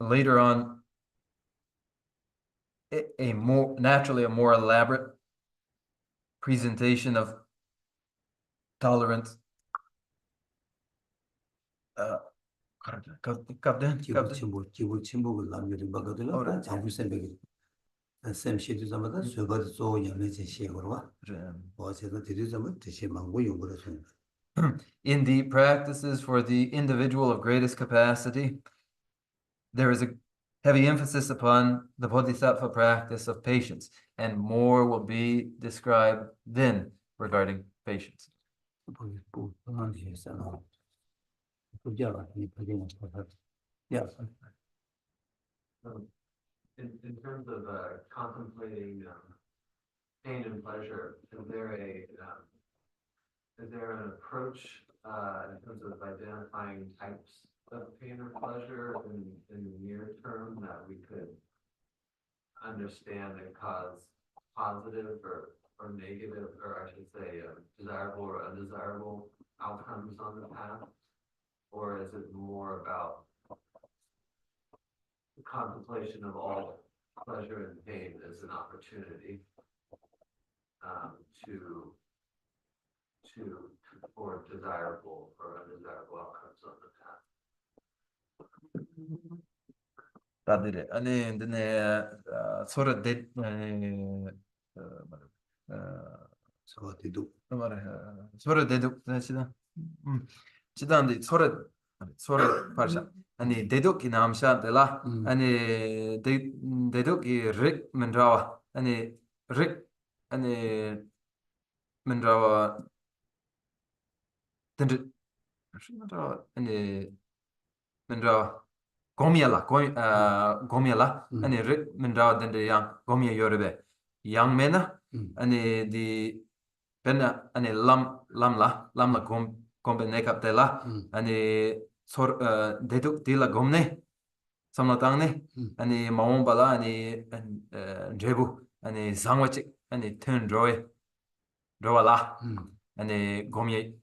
Later on, a more elaborate presentation of tolerance. In the practices for the individual of greatest capacity, there is a heavy emphasis upon the bodhisattva practice of patience, and more will be described then regarding patience. Yeah. In terms of contemplating pain and pleasure, is there an approach in terms of identifying types of pain or pleasure in the near term that we could understand and cause positive or negative, or I should say desirable or undesirable outcomes on the path? Or is it more about the contemplation of all pleasure and pain as an opportunity for desirable or undesirable outcomes on the path? 서로 파샤 아니 대독이 남샤들라 아니 대독이 릭 만라와 아니 릭 아니 Mendrawa Dendri Mendrawa and Mendrawa Gomiala and Rit Mendrawa Dendri Yang Gomia Yorebe Young Mena and the Bena and Lamla Gombe Nekap de la and the sort Deduk de la Gomne Samlatangne and the Maombala and Jebu and the Zangwachik and the Turn Droala and the Gomye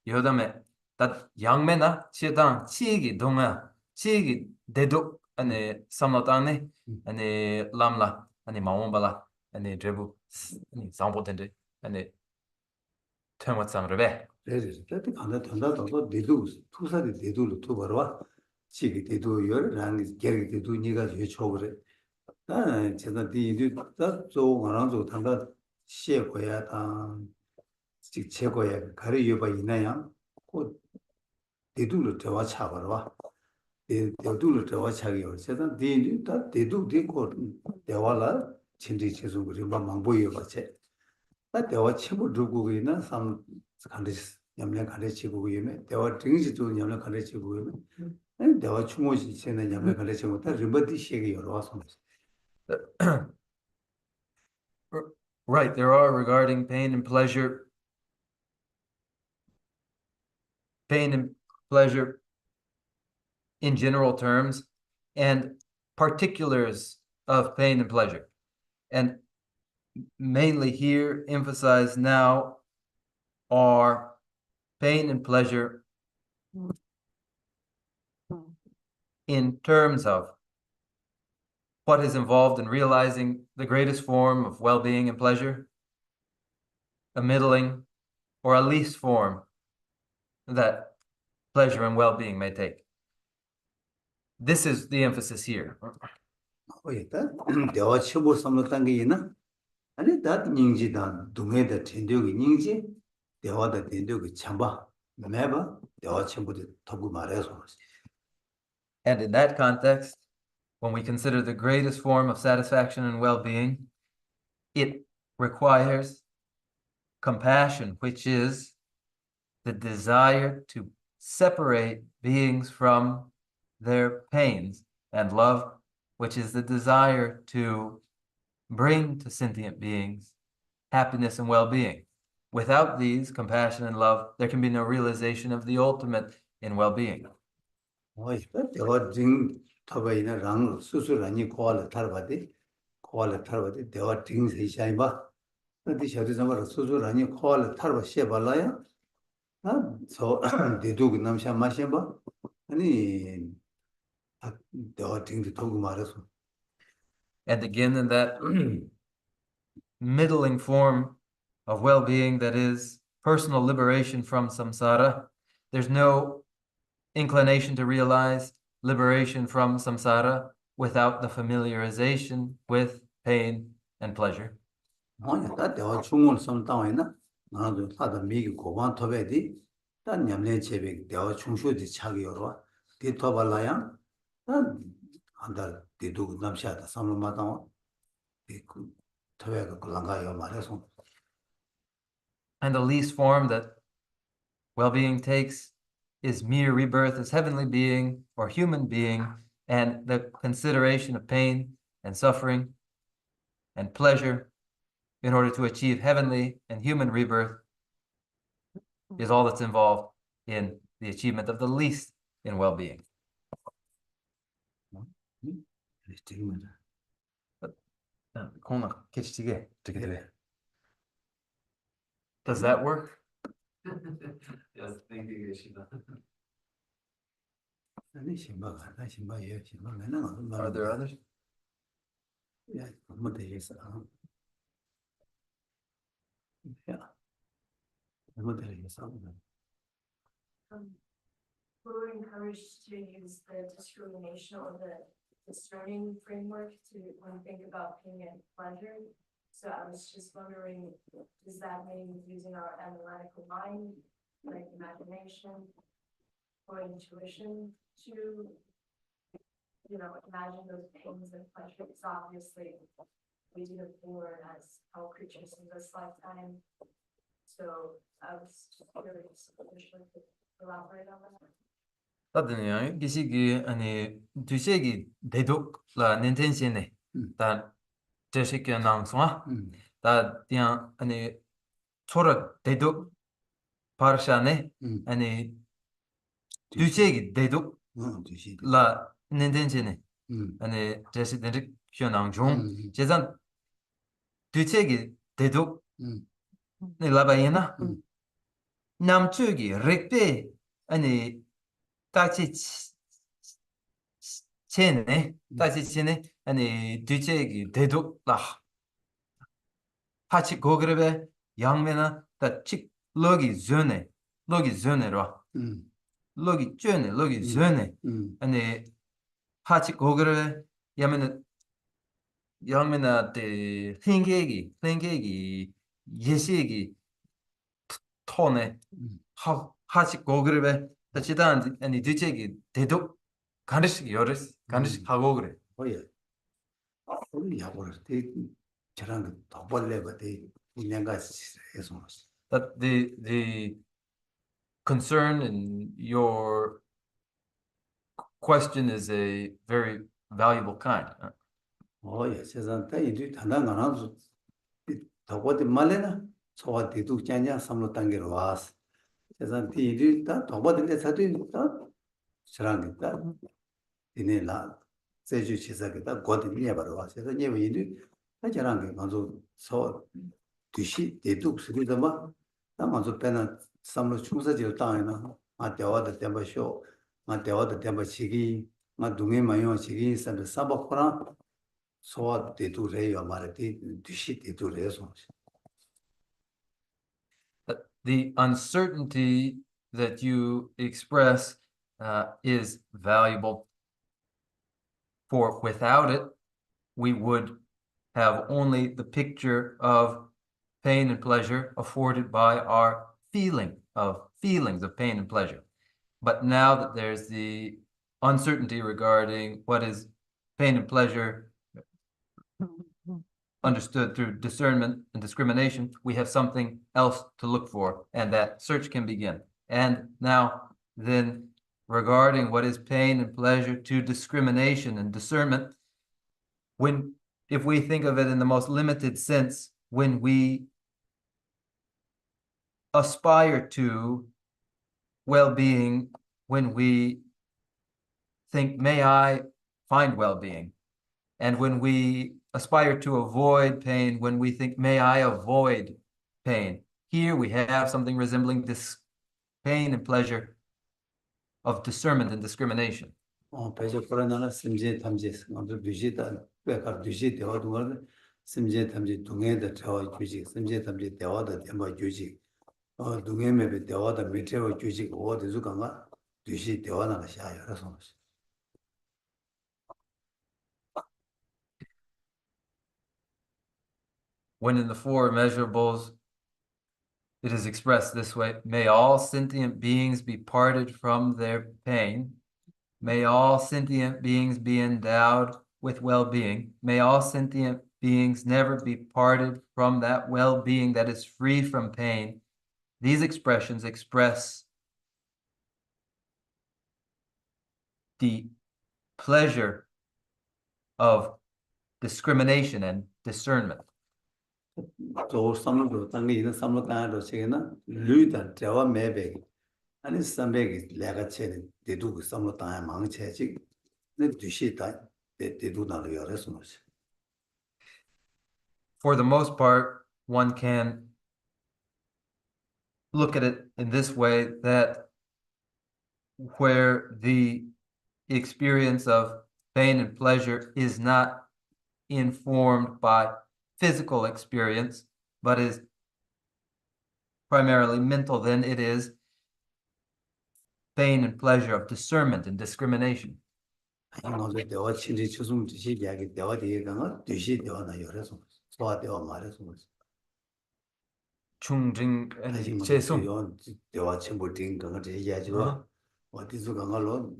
Yodame that young mena Chidan Chigi Donga Chigi Deduk and the Samlatangne and the Lamla and the Maombala and the Jebu and the Zambotende and the Turn what some rebe. 그래서 그때 간다 된다도 대두 투사리 대두로 투버와 지기 대두 열랑 계획 대두 네가 제 초그래 나 제가 뒤도 다저 원앙도 단다 시에고야 다 직 제고야 가리 여바 있나야 그 대두로 대화 차버와 대두로 대화 차기요 제가 뒤도 다 대두 되고 대화라 진리 계속 우리 망보여 봐체 나 대화 친구 두고 있는 삼 간데스 냠냥 가르치고 있으면 대화 등지도 냠냥 가르치고 있으면 대화 충분히 전에 냠냥 가르치고 다 리버티 시기 여러 와서 Right, there are regarding pain and pleasure in general terms and particulars of pain and pleasure. And mainly here emphasized now are pain and pleasure in terms of what is involved in realizing the greatest form of well-being and pleasure, a middling or a least form that pleasure and well-being may take. This is the emphasis here. 일단 대화 처보 삼는 게 있나 아니 다 닝지다 동해다 텐도기 닝지 대화다 텐도기 참바 매바 대화 처보도 더고 말해서 And in that context, when we consider the greatest form of satisfaction and well-being, it requires compassion, which is the desire to separate beings from their pains, and love, which is the desire to bring to sentient beings happiness and well-being. Without these, compassion and love, there can be no realization of the ultimate in well-being. 대화 등 타바이나 랑 수술 아니 코알라 탈바디 대화 등 세샤이 봐 어디 저리 잡아라 수술 아니 코알라 탈바 셰발라야 아저 대두고 남샤 마셔 봐 아니 대화 등도 더고 말해서 And again, in that middling form of well-being that is personal liberation from samsara, there's no inclination to realize liberation from samsara without the familiarization with pain and pleasure. 아니 다 대화 중원 섬당이나 나도 사다 미기 고반 토베디 단 냠내 제백 대화 중쇼디 차기 여러 디토발라야 한달 디도 남샤다 삼로마다 그 토베가 콜랑가요 말해서 And the least form that well-being takes is mere rebirth as heavenly being or human being, and the consideration of pain and suffering and pleasure in order to achieve heavenly and human rebirth is all that's involved in the achievement of the least in well-being. Does that work? Yes, thank you, Yeshua. 아니 신바가 나 신바예 신바 맨날 Are there others? 야 뭐 되겠어 야 뭐 되겠어 We were encouraged to use the discrimination or the discerning framework to when we think about pain and pleasure. So I was just wondering, does that mean using our analytical mind, like imagination or intuition to, imagine those pains and pleasures? Obviously, we do it born as fellow creatures in this lifetime. So I was just curious, if you could elaborate on that. 따드냐 기시기 아니 두세기 대독 라 닌텐시네 다 제시께 나응송아 다 디안 아니 초라 대독 파르샤네 아니 두세기 대독 두시 라 닌텐시네 아니 제시 데릭 큐나응종 제잔 두세기 대독 네 라바이나 남쪽이 렉베 아니 따치 체네 따치 체네 아니 뒤체기 대독 라 하치 고그레베 양메나 따치 로기 존에로 로기 쩨네 로기 존에 아니 하치 고그레베 야메나 양메나 데 흰게기 예시기 토네 하치 고그레베 따치단 아니 뒤체기 대독 간식 열스 간식 하고 그래. 뭐야 우리 야보를 때 저랑 더 벌레가 돼 내가 해서 That the concern in your question is a very valuable kind. 뭐야 세상 때 이제 단단 안 하고 더 거기 말래나 소화 대도 짠냐 삼로 단계로 와서 세상 때 이제 다더 버들에 사도 있다 저랑 있다 이내라 제주 시작이다 거기 미야 바로 와서 그래서 예외도 저랑 그 먼저 소 뒤시 대도 쓰기도 막 먼저 빼는 삼로 충사지로 땅에나 아 대화도 대바쇼 아 대화도 대바시기 아 동해 마요 시기 산도 사바코라 소화 대도 레요 말에 뒤시 대도 레서 The uncertainty that you express is valuable. For without it, we would have only the picture of pain and pleasure afforded by our feelings of pain and pleasure. But now that there's the uncertainty regarding what is pain and pleasure understood through discernment and discrimination, we have something else to look for, and that search can begin. And now, then, regarding what is pain and pleasure to discrimination and discernment, if we think of it in the most limited sense, when we aspire to well-being, when we think, may I find well-being, and when we aspire to avoid pain, when we think, may I avoid pain. Here we have something resembling this pain and pleasure of discernment and discrimination. 배적 불안하나 심지에 탐지 아무도 뒤지다 배가 뒤지 대화도 걸 심지에 탐지 동해의 대화 규칙 심지에 탐지 대화도 대화 규칙 동해의 대화도 메테오 규칙 어디서 간가 뒤지 대화나 샤야 그래서 When in the four immeasurables, it is expressed this way: may all sentient beings be parted from their pain. May all sentient beings be endowed with well-being. May all sentient beings never be parted from that well-being that is free from pain. These expressions express the pleasure of discrimination and discernment. 저 삼로 당에 있는 삼로 땅으로 세계나 류다 대화 매백 아니 삼백이 내가 체는 대도 그 삼로 땅에 망체지 내 뒤시다 대도 나를 열어서 For the most part, one can look at it in this way, that where the experience of pain and pleasure is not informed by physical experience, but is primarily mental, then it is pain and pleasure of discernment and discrimination. 먼저 대화 친지 추숨 뒤시 이야기 대화 뒤에 가면 뒤시 대화나 열어서 소화 대화 말해서 충징 아니 제숨. 대화 친구 딩 그거 제 이야기로 어디서 간가로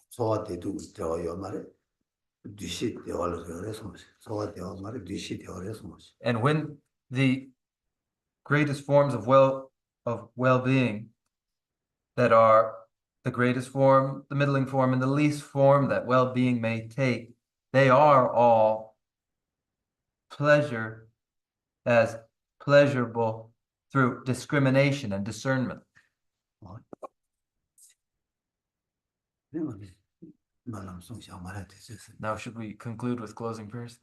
소화 대도 대화 요 말에 뒤시 대화를 열어서 소화 대화 말에 뒤시 대화를 해서 And when the greatest forms of well-being that are the greatest form, the middling form, and the least form that well-being may take, they are all pleasure as pleasurable through discrimination and discernment. Now, should we conclude with closing prayers?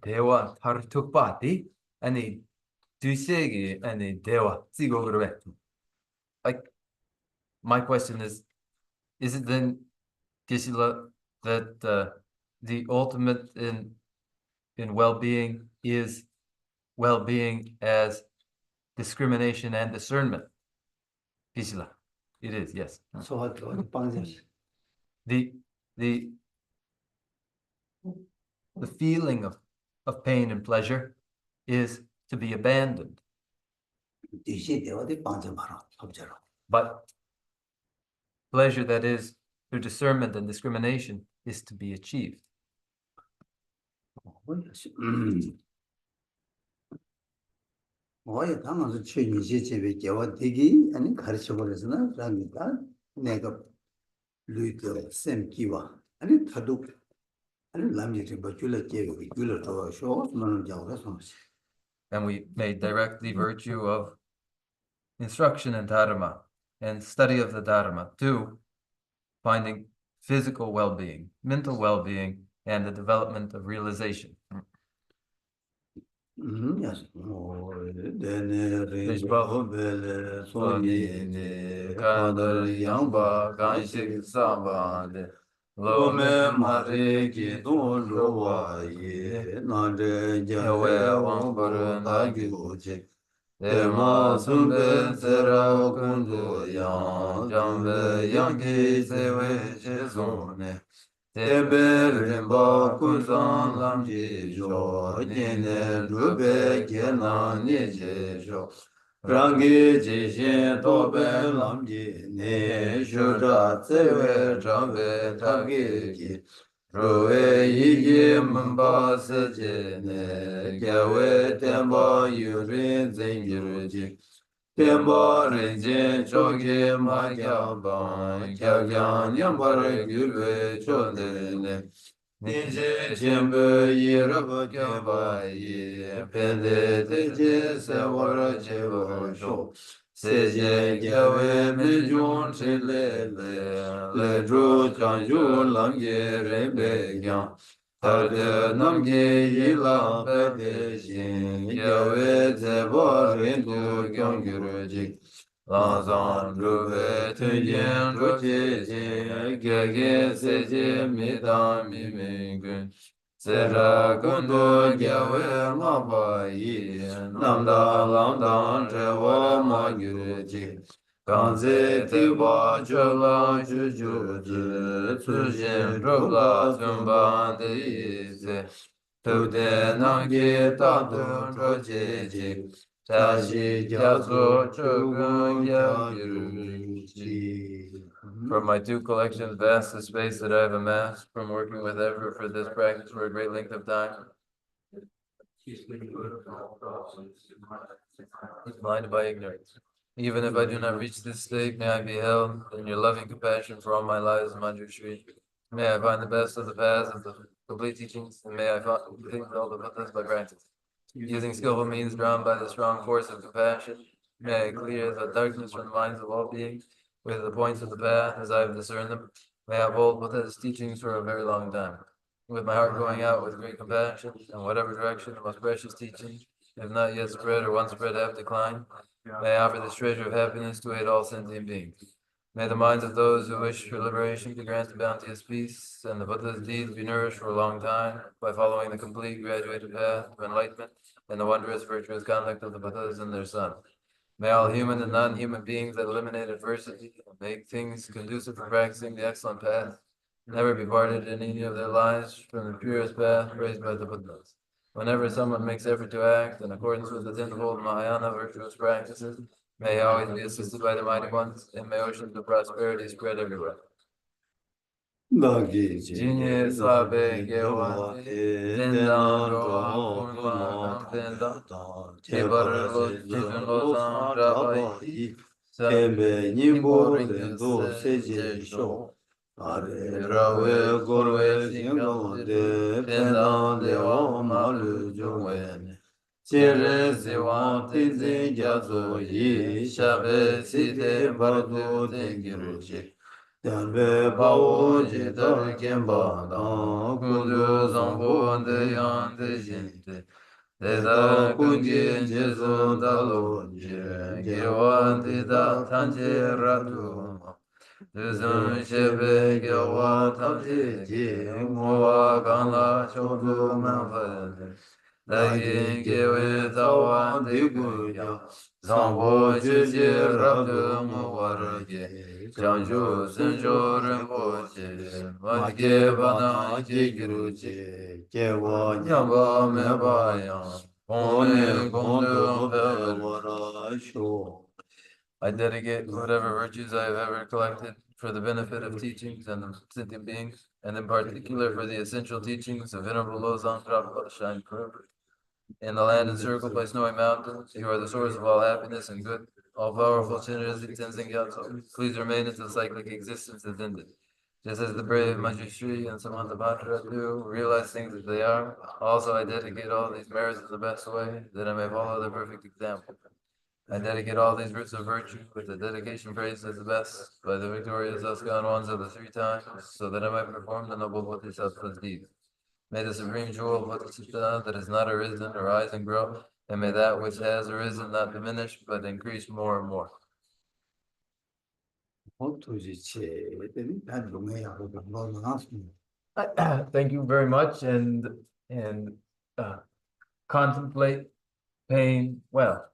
대화 하루 특바디 아니 두세기 아니 대화 지고 그러면 like my question is it then Gisela that the ultimate in well-being is well-being as discrimination and discernment? Gisela, it is, yes. So The feeling of pain and pleasure is to be abandoned. But pleasure that is through discernment and discrimination is to be achieved. And we may directly virtue of instruction in Dharma and study of the Dharma to finding physical well-being, mental well-being, and the development of realization. Yes. Lome mare ki don rowa ye nande jawe wambara nagi uche Tema sumbe sera kundu yang jambe yangi sewe shezone Tebe rimba kunzan lamji jo jine rube kena nije jo Rangi jishin tobe lamji ne shura tsewe jambe tagi ki Ruwe yigi mba seje ne Gyawe tenba yurin zingir jik Tenba rinjin chogi ma gyaban Gyagyan yambar gyulwe chodere ne Ninje jembe yirab gyaba yi Pende teje sewara jeba sho Seje gyawe mejun chile le dro chanju lamge rembe gyan Tarde namge yila pede shin Gyawe zeba rindu gyan gyurujik Lanzan rube tunjen roche je Gyage seje midam mimingun Sera kundo gyawe maba yi Namda lamdan rewa ma gyurujik Kanze tiba chola chujuji Tsujin rubla tumban de yize Tupde namge tatun roche jik Tashi Gyazo Chogun Gyagirji. From my two collections, vast the space that I have amassed from working with ever for this practice for a great length of time. He's blinded by ignorance. Even if I do not reach this state, may I be held in your loving compassion for all my lives, Manju Shri. May I find the best of the paths of the complete teachings, and may I complete all the Buddhas by practice. Using skillful means drawn by the strong force of compassion, may I clear the darkness from the minds of all beings with the points of the path as I have discerned them. May I hold Buddha's teachings for a very long time. With my heart going out with great compassion in whatever direction the most precious teachings have not yet spread or once spread have declined, may I offer this treasure of happiness to aid all sentient beings. May the minds of those who wish for liberation be granted bounteous peace, and the Buddha's deeds be nourished for a long time by following the complete graduated path of enlightenment and the wondrous virtuous conduct of the Buddhas and their son. May all human and non-human beings that eliminate adversity and make things conducive for practicing the excellent path never be parted in any of their lives from the purest path praised by the Buddhas. Whenever someone makes effort to act in accordance with the tenfold Mahayana virtuous practices, may he always be assisted by the mighty ones, and may oceans of prosperity spread everywhere. Jinye sabe gewa tendan ro kurma kampenda kebar lo jitun lo san rabai Kembe Nimbo Lendo Seje Sho Are Rawe Korwe Singo De Pendan Leo Malu Jungwen Jere Ziwan Tinzin Jazo Yi Shabe Site Bardo Tengiruji Dambe Bao Jidar Kemba Dan Kundu Zambo De Yan De Jinte Deda Kungin Jesu Dalo Jire Girwan Tida Tanje Ratu Duzun Shebe Gyawa Tamte Ji Mwa Kanla Chodu Manfade Dagin Gewe Tawan Diguya Zambo Juji Rabdu Mwarage Janju Sunjo Rinpoche Majge Bana Jigiruche Gewa Nyamba Mebaya Kone Kondo Pewara Sho. I dedicate whatever virtues I have ever collected for the benefit of teachings and of sentient beings, and in particular for the essential teachings of Venerable Losang Drapa shine forever. In the land encircled by snowy mountains, you are the source of all happiness and good. All powerful Chinese Tenzin Gyatso, please remain until cyclic existence is ended. Just as the brave Manjushri and Samantabhadra do, realize things as they are, also I dedicate all these merits in the best way, that I may follow their perfect example. I dedicate all these roots of virtue with the dedication praised as the best by the victorious Askan ones of the three times, so that I might perform the noble Bodhisattva's deeds. May the supreme jewel of Bodhisattva that has not arisen arise and grow, and may that which has arisen not diminish, but increase more and more. Thank you very much, and contemplate pain well.